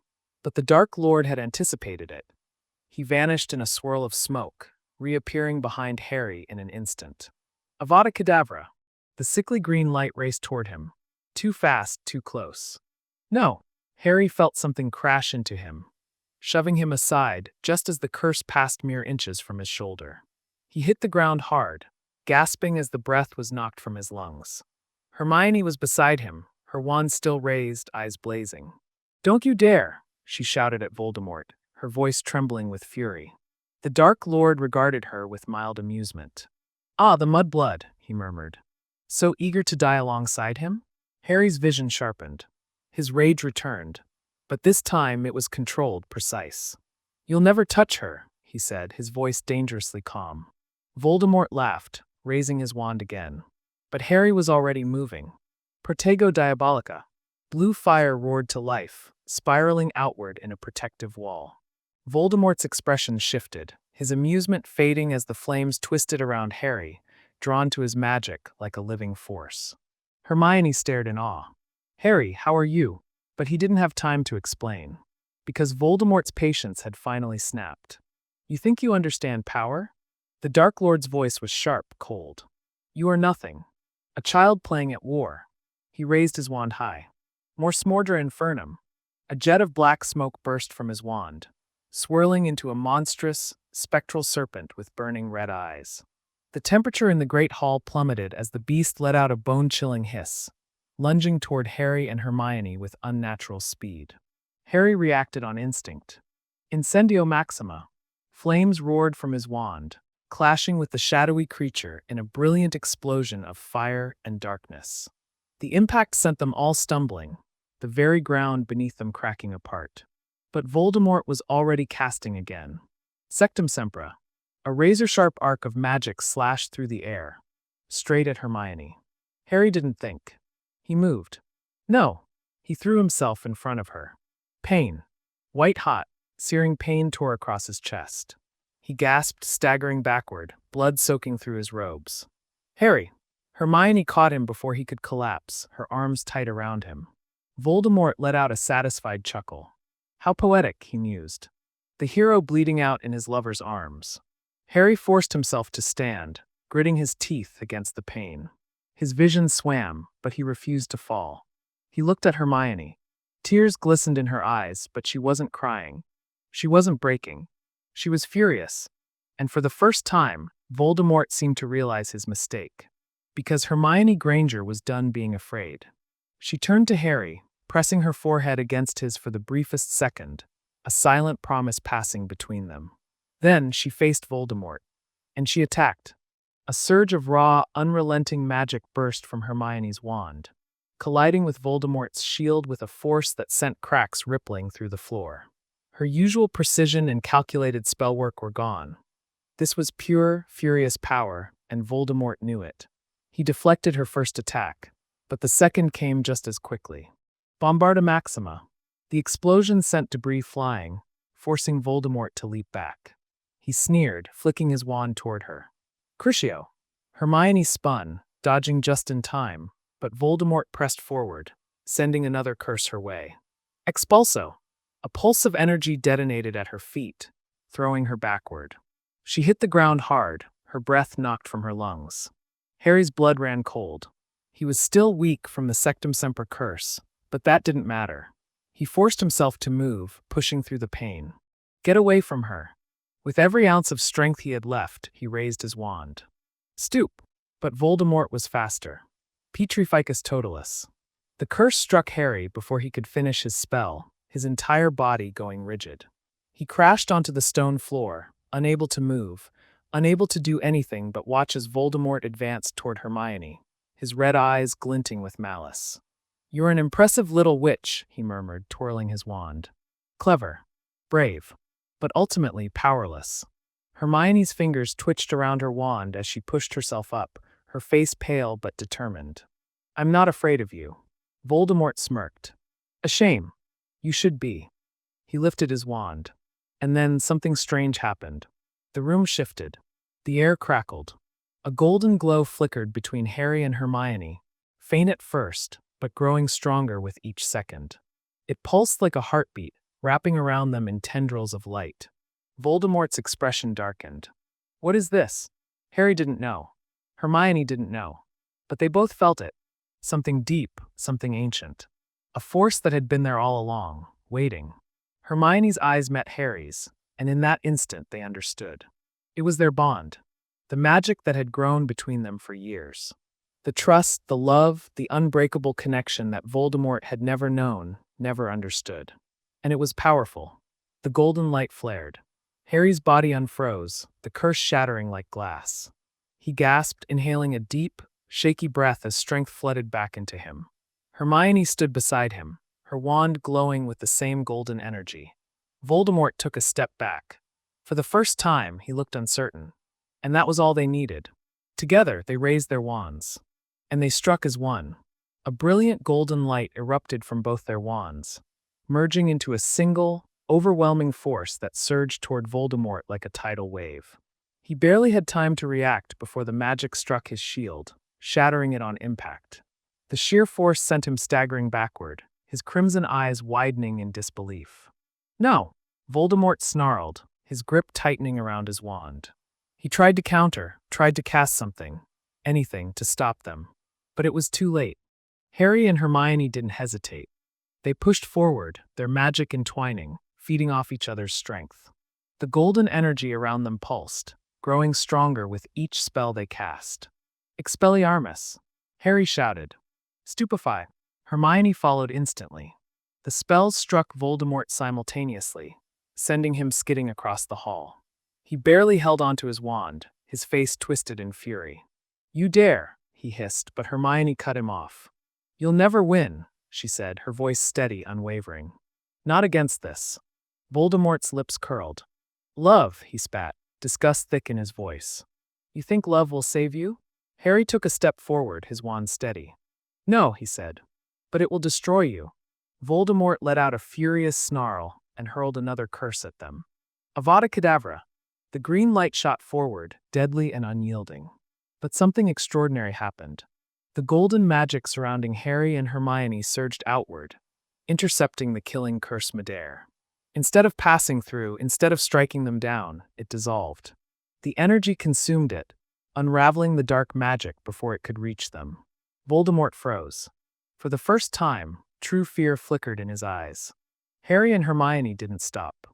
[SPEAKER 1] But the Dark Lord had anticipated it. He vanished in a swirl of smoke, reappearing behind Harry in an instant. Avada Kedavra. The sickly green light raced toward him. Too fast, too close. No. Harry felt something crash into him, shoving him aside just as the curse passed mere inches from his shoulder. He hit the ground hard, gasping as the breath was knocked from his lungs. Hermione was beside him, her wand still raised, eyes blazing. Don't you dare, she shouted at Voldemort, her voice trembling with fury. The Dark Lord regarded her with mild amusement. Ah, the mudblood, he murmured. So eager to die alongside him? Harry's vision sharpened. His rage returned, but this time it was controlled, precise. You'll never touch her, he said, his voice dangerously calm. Voldemort laughed, raising his wand again. But Harry was already moving. Protego Diabolica. Blue fire roared to life, spiraling outward in a protective wall. Voldemort's expression shifted, his amusement fading as the flames twisted around Harry, drawn to his magic like a living force. Hermione stared in awe. Harry, how are you? But he didn't have time to explain, because Voldemort's patience had finally snapped. You think you understand power? The Dark Lord's voice was sharp, cold. You are nothing. A child playing at war. He raised his wand high. Mors Mordra Infernum. A jet of black smoke burst from his wand, swirling into a monstrous, spectral serpent with burning red eyes. The temperature in the great hall plummeted as the beast let out a bone-chilling hiss, lunging toward Harry and Hermione with unnatural speed. Harry reacted on instinct. Incendio Maxima. Flames roared from his wand, clashing with the shadowy creature in a brilliant explosion of fire and darkness. The impact sent them all stumbling, the very ground beneath them cracking apart. But Voldemort was already casting again. Sectum Sempra. A razor-sharp arc of magic slashed through the air, straight at Hermione. Harry didn't think. He moved. No, he threw himself in front of her. Pain. White hot, searing pain tore across his chest. He gasped, staggering backward, blood soaking through his robes. Harry! Hermione caught him before he could collapse, her arms tight around him. Voldemort let out a satisfied chuckle. How poetic, he mused. The hero bleeding out in his lover's arms. Harry forced himself to stand, gritting his teeth against the pain. His vision swam, but he refused to fall. He looked at Hermione. Tears glistened in her eyes, but she wasn't crying. She wasn't breaking. She was furious. And for the first time, Voldemort seemed to realize his mistake. Because Hermione Granger was done being afraid. She turned to Harry, pressing her forehead against his for the briefest second, a silent promise passing between them. Then she faced Voldemort, and she attacked. A surge of raw, unrelenting magic burst from Hermione's wand, colliding with Voldemort's shield with a force that sent cracks rippling through the floor. Her usual precision and calculated spellwork were gone. This was pure, furious power, and Voldemort knew it. He deflected her first attack, but the second came just as quickly. Bombarda Maxima. The explosion sent debris flying, forcing Voldemort to leap back. He sneered, flicking his wand toward her. Crucio. Hermione spun, dodging just in time, but Voldemort pressed forward, sending another curse her way. Expulso. A pulse of energy detonated at her feet, throwing her backward. She hit the ground hard, her breath knocked from her lungs. Harry's blood ran cold. He was still weak from the Sectum Semper curse, but that didn't matter. He forced himself to move, pushing through the pain. Get away from her. With every ounce of strength he had left, he raised his wand. Stoop! But Voldemort was faster. Petrificus Totalis. The curse struck Harry before he could finish his spell, his entire body going rigid. He crashed onto the stone floor, unable to move, unable to do anything but watch as Voldemort advanced toward Hermione, his red eyes glinting with malice. You're an impressive little witch, he murmured, twirling his wand. Clever. Brave. But ultimately powerless. Hermione's fingers twitched around her wand as she pushed herself up, her face pale but determined. I'm not afraid of you. Voldemort smirked. A shame. You should be. He lifted his wand. And then something strange happened. The room shifted. The air crackled. A golden glow flickered between Harry and Hermione, faint at first, but growing stronger with each second. It pulsed like a heartbeat, wrapping around them in tendrils of light. Voldemort's expression darkened. What is this? Harry didn't know. Hermione didn't know. But they both felt it. Something deep, something ancient. A force that had been there all along, waiting. Hermione's eyes met Harry's, and in that instant they understood. It was their bond. The magic that had grown between them for years. The trust, the love, the unbreakable connection that Voldemort had never known, never understood. And it was powerful. The golden light flared. Harry's body unfroze, the curse shattering like glass. He gasped, inhaling a deep, shaky breath as strength flooded back into him. Hermione stood beside him, her wand glowing with the same golden energy. Voldemort took a step back. For the first time, he looked uncertain. And that was all they needed. Together, they raised their wands. And they struck as one. A brilliant golden light erupted from both their wands, merging into a single, overwhelming force that surged toward Voldemort like a tidal wave. He barely had time to react before the magic struck his shield, shattering it on impact. The sheer force sent him staggering backward, his crimson eyes widening in disbelief. No! Voldemort snarled, his grip tightening around his wand. He tried to counter, tried to cast something, anything, to stop them. But it was too late. Harry and Hermione didn't hesitate. They pushed forward, their magic entwining, feeding off each other's strength. The golden energy around them pulsed, growing stronger with each spell they cast. Expelliarmus! Harry shouted. Stupefy! Hermione followed instantly. The spells struck Voldemort simultaneously, sending him skidding across the hall. He barely held onto his wand, his face twisted in fury. You dare, he hissed, but Hermione cut him off. You'll never win, she said, her voice steady, unwavering. Not against this. Voldemort's lips curled. Love, he spat, disgust thick in his voice. You think love will save you? Harry took a step forward, his wand steady. No, he said. But it will destroy you. Voldemort let out a furious snarl and hurled another curse at them. Avada Kedavra! The green light shot forward, deadly and unyielding. But something extraordinary happened. The golden magic surrounding Harry and Hermione surged outward, intercepting the killing curse midair. Instead of passing through, instead of striking them down, it dissolved. The energy consumed it, unraveling the dark magic before it could reach them. Voldemort froze. For the first time, true fear flickered in his eyes. Harry and Hermione didn't stop.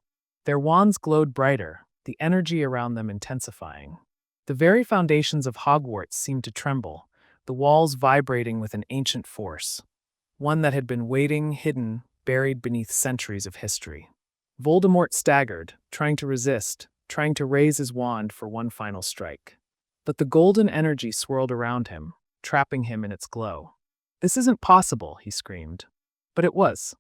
[SPEAKER 1] Their wands glowed brighter, the energy around them intensifying. The very foundations of Hogwarts seemed to tremble, the walls vibrating with an ancient force, one that had been waiting, hidden, buried beneath centuries of history. Voldemort staggered, trying to resist, trying to raise his wand for one final strike. But the golden energy swirled around him, trapping him in its glow. "This isn't possible," he screamed. But it was,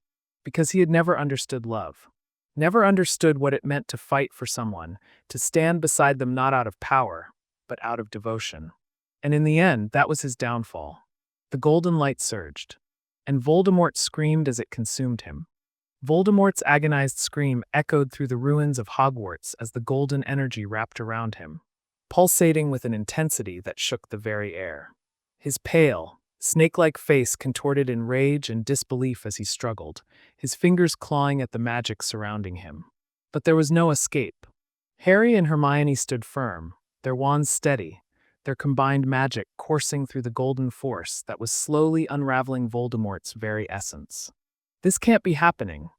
[SPEAKER 1] because he had never understood love. Never understood what it meant to fight for someone, to stand beside them not out of power, but out of devotion. And in the end, that was his downfall. The golden light surged, and Voldemort screamed as it consumed him. Voldemort's agonized scream echoed through the ruins of Hogwarts as the golden energy wrapped around him, pulsating with an intensity that shook the very air. His pale, snake-like face contorted in rage and disbelief as he struggled, his fingers clawing at the magic surrounding him. But there was no escape. Harry and Hermione stood firm, their wands steady, their combined magic coursing through the golden force that was slowly unraveling Voldemort's very essence. "This can't be happening,"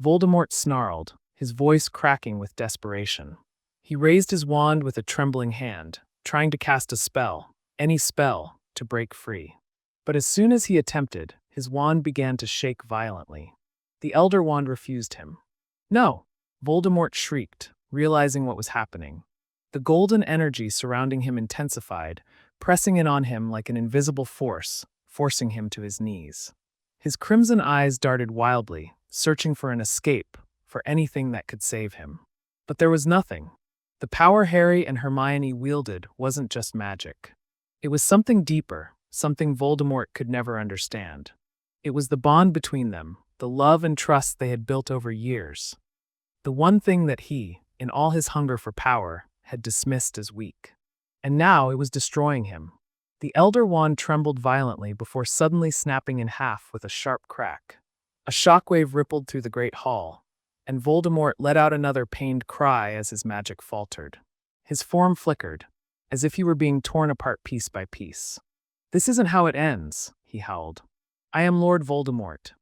[SPEAKER 1] Voldemort snarled, his voice cracking with desperation. He raised his wand with a trembling hand, trying to cast a spell, any spell, to break free. But as soon as he attempted, his wand began to shake violently. The Elder Wand refused him. "No!" Voldemort shrieked, realizing what was happening. The golden energy surrounding him intensified, pressing in on him like an invisible force, forcing him to his knees. His crimson eyes darted wildly, searching for an escape, for anything that could save him. But there was nothing. The power Harry and Hermione wielded wasn't just magic. It was something deeper, something Voldemort could never understand. It was the bond between them, the love and trust they had built over years. The one thing that he, in all his hunger for power, had dismissed as weak. And now it was destroying him. The Elder Wand trembled violently before suddenly snapping in half with a sharp crack. A shockwave rippled through the great hall, and Voldemort let out another pained cry as his magic faltered. His form flickered, as if he were being torn apart piece by piece. "This isn't how it ends," he howled. "I am Lord Voldemort.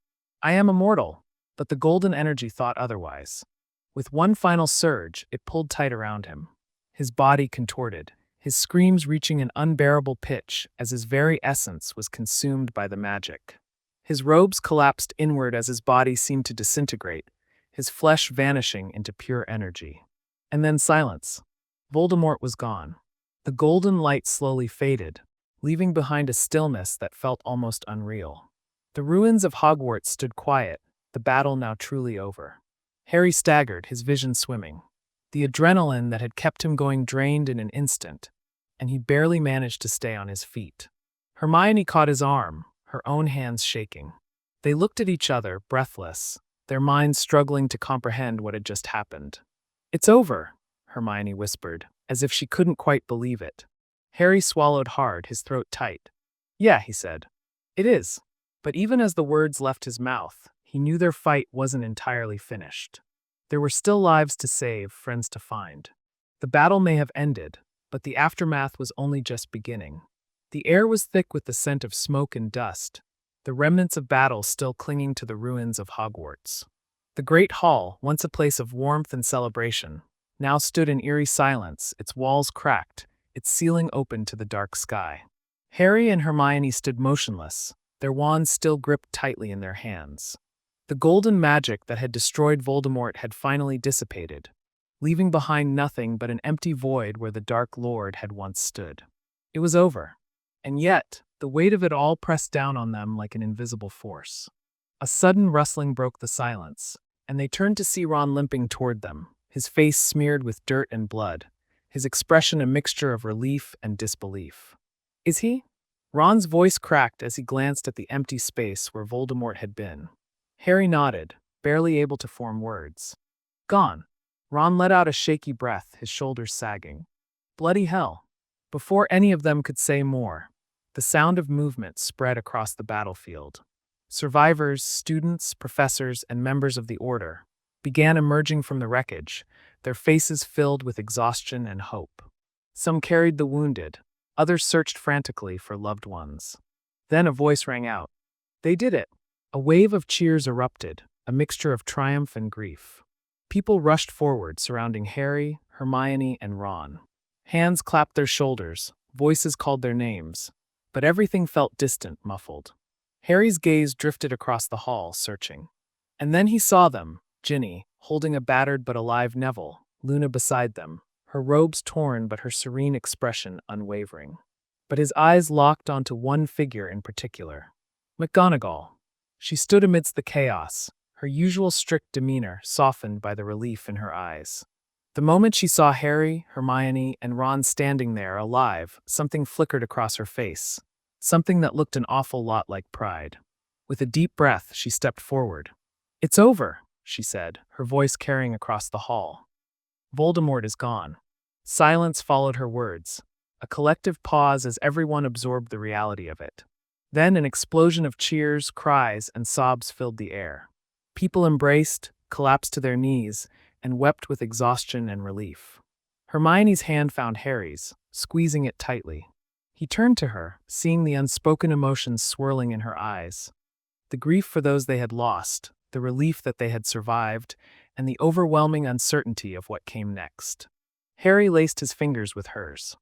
[SPEAKER 1] I am immortal." But the golden energy thought otherwise. With one final surge, it pulled tight around him. His body contorted, his screams reaching an unbearable pitch as his very essence was consumed by the magic. His robes collapsed inward as his body seemed to disintegrate, his flesh vanishing into pure energy. And then silence. Voldemort was gone. The golden light slowly faded, leaving behind a stillness that felt almost unreal. The ruins of Hogwarts stood quiet, the battle now truly over. Harry staggered, his vision swimming. The adrenaline that had kept him going drained in an instant, and he barely managed to stay on his feet. Hermione caught his arm, her own hands shaking. They looked at each other, breathless, their minds struggling to comprehend what had just happened. "It's over," Hermione whispered, as if she couldn't quite believe it. Harry swallowed hard, his throat tight. "Yeah," he said. "It is." But even as the words left his mouth, he knew their fight wasn't entirely finished. There were still lives to save, friends to find. The battle may have ended, but the aftermath was only just beginning. The air was thick with the scent of smoke and dust, the remnants of battle still clinging to the ruins of Hogwarts. The great hall, once a place of warmth and celebration, now stood in eerie silence, its walls cracked, its ceiling open to the dark sky. Harry and Hermione stood motionless, their wands still gripped tightly in their hands. The golden magic that had destroyed Voldemort had finally dissipated, leaving behind nothing but an empty void where the Dark Lord had once stood. It was over. And yet, the weight of it all pressed down on them like an invisible force. A sudden rustling broke the silence, and they turned to see Ron limping toward them, his face smeared with dirt and blood, his expression a mixture of relief and disbelief. "Is he?" Ron's voice cracked as he glanced at the empty space where Voldemort had been. Harry nodded, barely able to form words. Gone. Ron let out a shaky breath, his shoulders sagging. Bloody hell. Before any of them could say more, the sound of movement spread across the battlefield. Survivors, students, professors, and members of the Order began emerging from the wreckage, their faces filled with exhaustion and hope. Some carried the wounded, others searched frantically for loved ones. Then a voice rang out. They did it! A wave of cheers erupted, a mixture of triumph and grief. People rushed forward, surrounding Harry, Hermione, and Ron. Hands clapped their shoulders, voices called their names, but everything felt distant, muffled. Harry's gaze drifted across the hall, searching. And then he saw them, Ginny, holding a battered but alive Neville, Luna beside them, her robes torn but her serene expression unwavering. But his eyes locked onto one figure in particular. McGonagall. She stood amidst the chaos, her usual strict demeanor softened by the relief in her eyes. The moment she saw Harry, Hermione, and Ron standing there alive, something flickered across her face, something that looked an awful lot like pride. With a deep breath, she stepped forward. "It's over," she said, her voice carrying across the hall. "Voldemort is gone." Silence followed her words, a collective pause as everyone absorbed the reality of it. Then an explosion of cheers, cries, and sobs filled the air. People embraced, collapsed to their knees, and wept with exhaustion and relief. Hermione's hand found Harry's, squeezing it tightly. He turned to her, seeing the unspoken emotions swirling in her eyes. The grief for those they had lost, the relief that they had survived, and the overwhelming uncertainty of what came next. Harry laced his fingers with hers.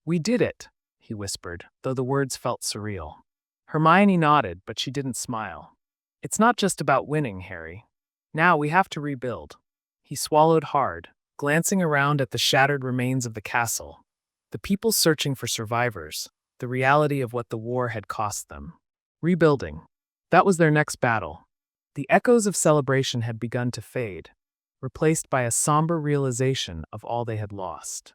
[SPEAKER 1] "We did it," he whispered, though the words felt surreal. Hermione nodded, but she didn't smile. "It's not just about winning, Harry. Now we have to rebuild." He swallowed hard, glancing around at the shattered remains of the castle, the people searching for survivors, the reality of what the war had cost them. Rebuilding. That was their next battle. The echoes of celebration had begun to fade, replaced by a somber realization of all they had lost.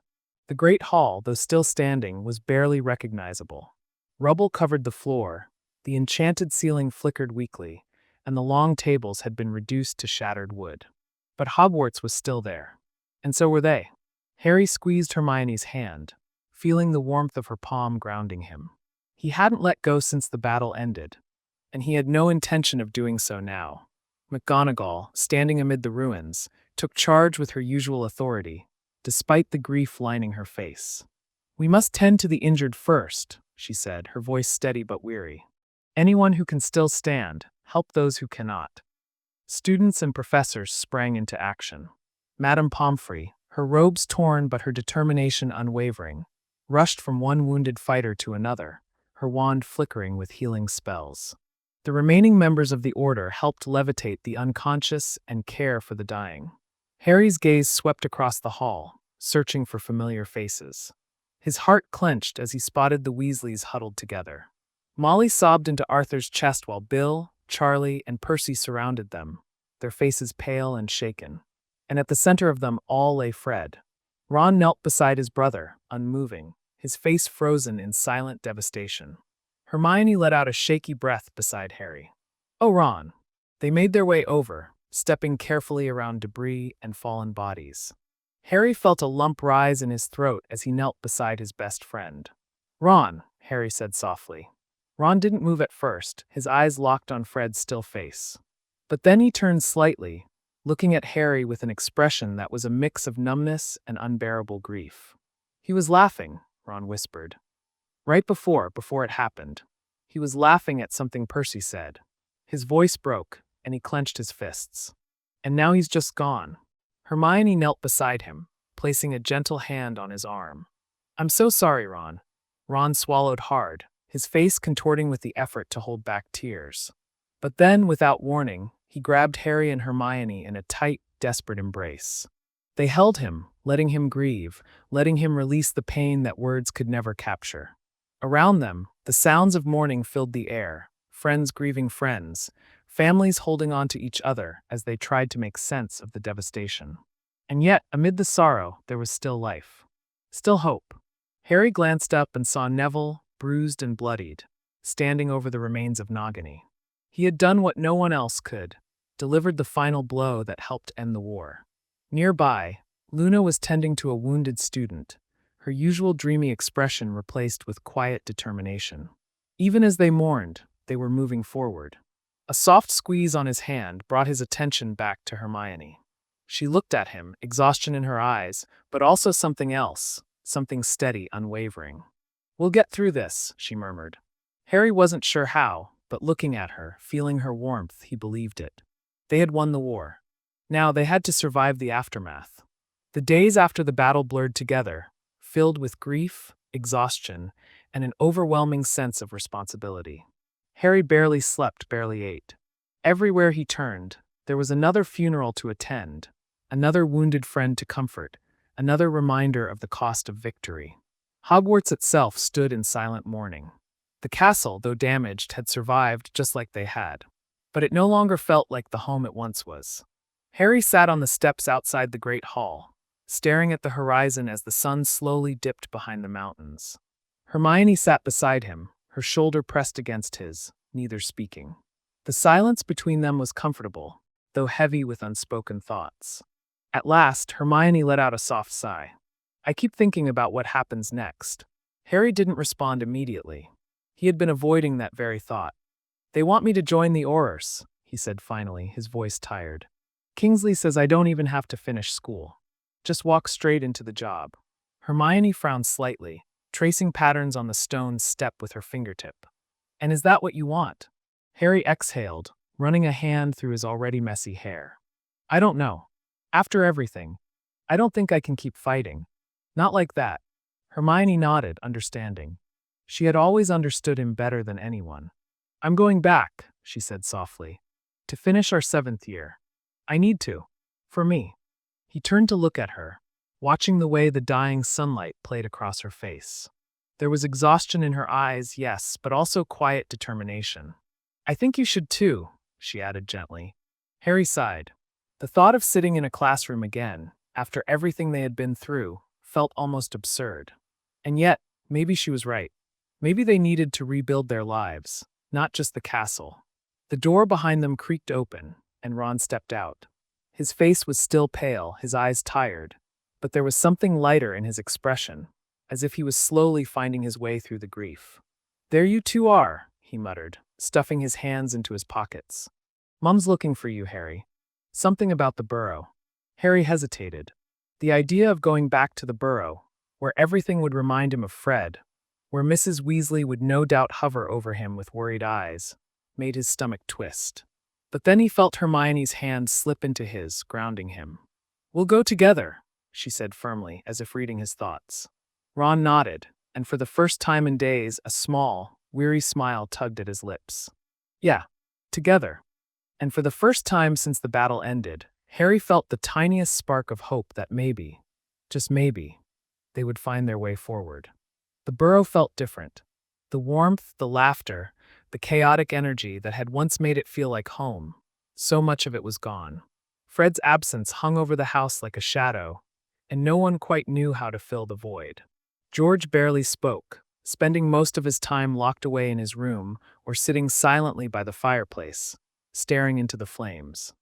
[SPEAKER 1] The great hall, though still standing, was barely recognizable. Rubble covered the floor, the enchanted ceiling flickered weakly, and the long tables had been reduced to shattered wood. But Hogwarts was still there. And so were they. Harry squeezed Hermione's hand, feeling the warmth of her palm grounding him. He hadn't let go since the battle ended, and he had no intention of doing so now. McGonagall, standing amid the ruins, took charge with her usual authority, despite the grief lining her face. "We must tend to the injured first," she said, her voice steady but weary. "Anyone who can still stand, help those who cannot." Students and professors sprang into action. Madame Pomfrey, her robes torn but her determination unwavering, rushed from one wounded fighter to another, her wand flickering with healing spells. The remaining members of the Order helped levitate the unconscious and care for the dying. Harry's gaze swept across the hall, searching for familiar faces. His heart clenched as he spotted the Weasleys huddled together. Molly sobbed into Arthur's chest while Bill, Charlie, and Percy surrounded them, their faces pale and shaken. And at the center of them all lay Fred. Ron knelt beside his brother, unmoving, his face frozen in silent devastation. Hermione let out a shaky breath beside Harry. "Oh, Ron." They made their way over, stepping carefully around debris and fallen bodies. Harry felt a lump rise in his throat as he knelt beside his best friend. "Ron," Harry said softly. Ron didn't move at first, his eyes locked on Fred's still face. But then he turned slightly, looking at Harry with an expression that was a mix of numbness and unbearable grief. "He was laughing," Ron whispered. "Right before it happened. He was laughing at something Percy said." His voice broke, and he clenched his fists. "And now he's just gone." Hermione knelt beside him, placing a gentle hand on his arm. "I'm so sorry, Ron." Ron swallowed hard, his face contorting with the effort to hold back tears. But then, without warning, he grabbed Harry and Hermione in a tight, desperate embrace. They held him, letting him grieve, letting him release the pain that words could never capture. Around them, the sounds of mourning filled the air, friends grieving friends, families holding on to each other as they tried to make sense of the devastation. And yet, amid the sorrow, there was still life. Still hope. Harry glanced up and saw Neville, bruised and bloodied, standing over the remains of Nagini. He had done what no one else could, delivered the final blow that helped end the war. Nearby, Luna was tending to a wounded student, her usual dreamy expression replaced with quiet determination. Even as they mourned, they were moving forward. A soft squeeze on his hand brought his attention back to Hermione. She looked at him, exhaustion in her eyes, but also something else, something steady, unwavering. "We'll get through this," she murmured. Harry wasn't sure how, but looking at her, feeling her warmth, he believed it. They had won the war. Now they had to survive the aftermath. The days after the battle blurred together, filled with grief, exhaustion, and an overwhelming sense of responsibility. Harry barely slept, barely ate. Everywhere he turned, there was another funeral to attend, another wounded friend to comfort, another reminder of the cost of victory. Hogwarts itself stood in silent mourning. The castle, though damaged, had survived just like they had. But it no longer felt like the home it once was. Harry sat on the steps outside the Great Hall, staring at the horizon as the sun slowly dipped behind the mountains. Hermione sat beside him, her shoulder pressed against his, neither speaking. The silence between them was comfortable, though heavy with unspoken thoughts. At last, Hermione let out a soft sigh. "I keep thinking about what happens next." Harry didn't respond immediately. He had been avoiding that very thought. "They want me to join the Aurors," he said finally, his voice tired. "Kingsley says I don't even have to finish school. Just walk straight into the job." Hermione frowned slightly, tracing patterns on the stone step with her fingertip. "And is that what you want?" Harry exhaled, running a hand through his already messy hair. "I don't know. After everything, I don't think I can keep fighting. Not like that." Hermione nodded, understanding. She had always understood him better than anyone. "I'm going back," she said softly, "to finish our 7th year. I need to. For me." He turned to look at her, watching the way the dying sunlight played across her face. There was exhaustion in her eyes, yes, but also quiet determination. "I think you should too," she added gently. Harry sighed. The thought of sitting in a classroom again, after everything they had been through, felt almost absurd. And yet, maybe she was right. Maybe they needed to rebuild their lives, not just the castle. The door behind them creaked open, and Ron stepped out. His face was still pale, his eyes tired, but there was something lighter in his expression, as if he was slowly finding his way through the grief. "There you two are," he muttered, stuffing his hands into his pockets. "Mum's looking for you, Harry." Something about the burrow. Harry hesitated. The idea of going back to the burrow, where everything would remind him of Fred, where Mrs. Weasley would no doubt hover over him with worried eyes, made his stomach twist. But then he felt Hermione's hand slip into his, grounding him. "We'll go together," she said firmly, as if reading his thoughts. Ron nodded, and for the first time in days, a small, weary smile tugged at his lips. "Yeah, together." And for the first time since the battle ended, Harry felt the tiniest spark of hope that maybe, just maybe, they would find their way forward. The burrow felt different. The warmth, the laughter, the chaotic energy that had once made it feel like home, so much of it was gone. Fred's absence hung over the house like a shadow, and no one quite knew how to fill the void. George barely spoke, spending most of his time locked away in his room or sitting silently by the fireplace, staring into the flames.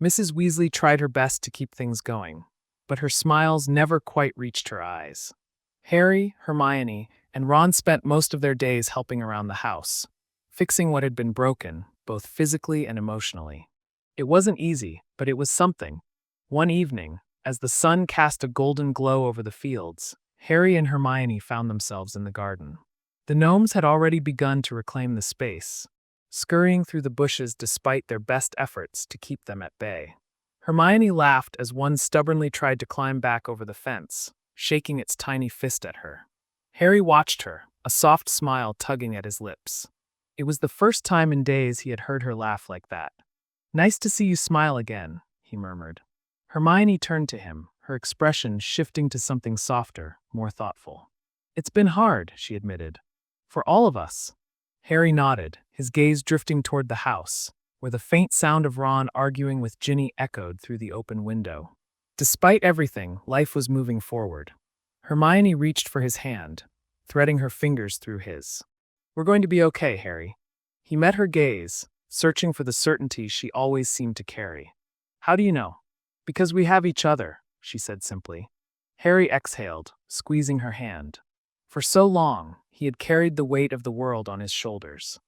[SPEAKER 1] Mrs. Weasley tried her best to keep things going, but her smiles never quite reached her eyes. Harry, Hermione, and Ron spent most of their days helping around the house, fixing what had been broken, both physically and emotionally. It wasn't easy, but it was something. One evening, as the sun cast a golden glow over the fields, Harry and Hermione found themselves in the garden. The gnomes had already begun to reclaim the space, scurrying through the bushes despite their best efforts to keep them at bay. Hermione laughed as one stubbornly tried to climb back over the fence, shaking its tiny fist at her. Harry watched her, a soft smile tugging at his lips. It was the first time in days he had heard her laugh like that. "Nice to see you smile again," he murmured. Hermione turned to him, her expression shifting to something softer, more thoughtful. "It's been hard," she admitted. "For all of us." Harry nodded, his gaze drifting toward the house, where the faint sound of Ron arguing with Ginny echoed through the open window. Despite everything, life was moving forward. Hermione reached for his hand, threading her fingers through his. "We're going to be okay, Harry." He met her gaze, searching for the certainty she always seemed to carry. How do you know? Because we have each other, she said simply. Harry exhaled, squeezing her hand. For so long, he had carried the weight of the world on his shoulders.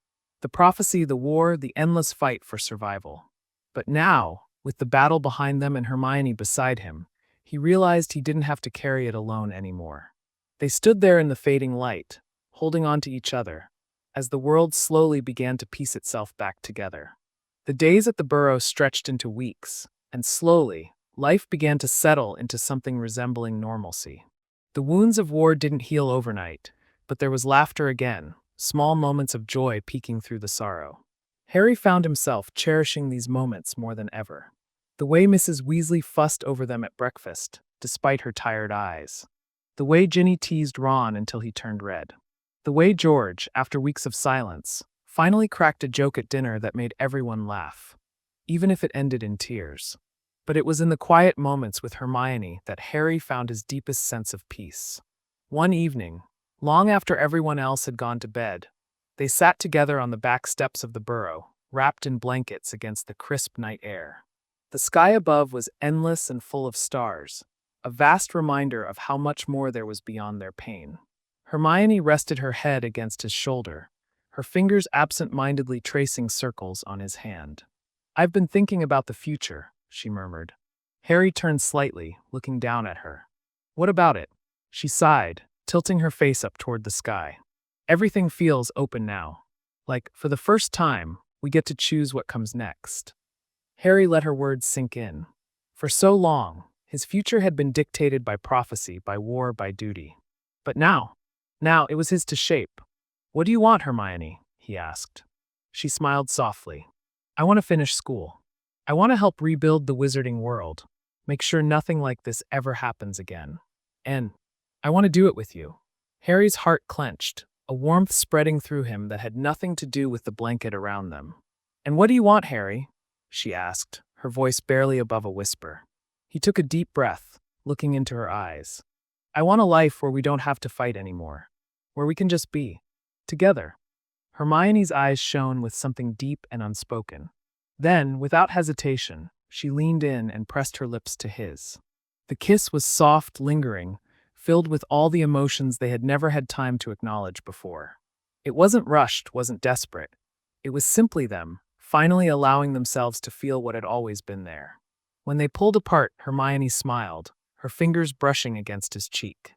[SPEAKER 1] The prophecy, the war, the endless fight for survival. But now, with the battle behind them and Hermione beside him, he realized he didn't have to carry it alone anymore. They stood there in the fading light, holding on to each other, as the world slowly began to piece itself back together. The days at the Burrow stretched into weeks, and slowly, life began to settle into something resembling normalcy. The wounds of war didn't heal overnight, but there was laughter again, small moments of joy peeking through the sorrow. Harry found himself cherishing these moments more than ever. The way Mrs. Weasley fussed over them at breakfast, despite her tired eyes. The way Ginny teased Ron until he turned red. The way George, after weeks of silence, finally cracked a joke at dinner that made everyone laugh, even if it ended in tears. But it was in the quiet moments with Hermione that Harry found his deepest sense of peace. One evening, long after everyone else had gone to bed, they sat together on the back steps of the Burrow, wrapped in blankets against the crisp night air. The sky above was endless and full of stars, a vast reminder of how much more there was beyond their pain. Hermione rested her head against his shoulder, her fingers absent-mindedly tracing circles on his hand. "I've been thinking about the future," she murmured. Harry turned slightly, looking down at her. "What about it?" She sighed, tilting her face up toward the sky. "Everything feels open now. Like, for the first time, we get to choose what comes next." Harry let her words sink in. For so long, his future had been dictated by prophecy, by war, by duty. But now it was his to shape. "What do you want, Hermione?" he asked. She smiled softly. "I want to finish school. I want to help rebuild the wizarding world, make sure nothing like this ever happens again. And I want to do it with you." Harry's heart clenched, a warmth spreading through him that had nothing to do with the blanket around them. "And what do you want, Harry?" she asked, her voice barely above a whisper. He took a deep breath, looking into her eyes. "I want a life where we don't have to fight anymore, where we can just be, together." Hermione's eyes shone with something deep and unspoken. Then, without hesitation, she leaned in and pressed her lips to his. The kiss was soft, lingering, filled with all the emotions they had never had time to acknowledge before. It wasn't rushed, wasn't desperate. It was simply them, finally allowing themselves to feel what had always been there. When they pulled apart, Hermione smiled, her fingers brushing against his cheek.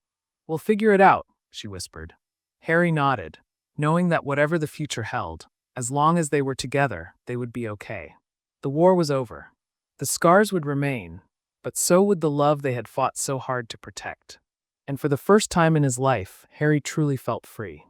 [SPEAKER 1] "We'll figure it out," she whispered. Harry nodded, knowing that whatever the future held, as long as they were together, they would be okay. The war was over. The scars would remain, but so would the love they had fought so hard to protect. And for the first time in his life, Harry truly felt free.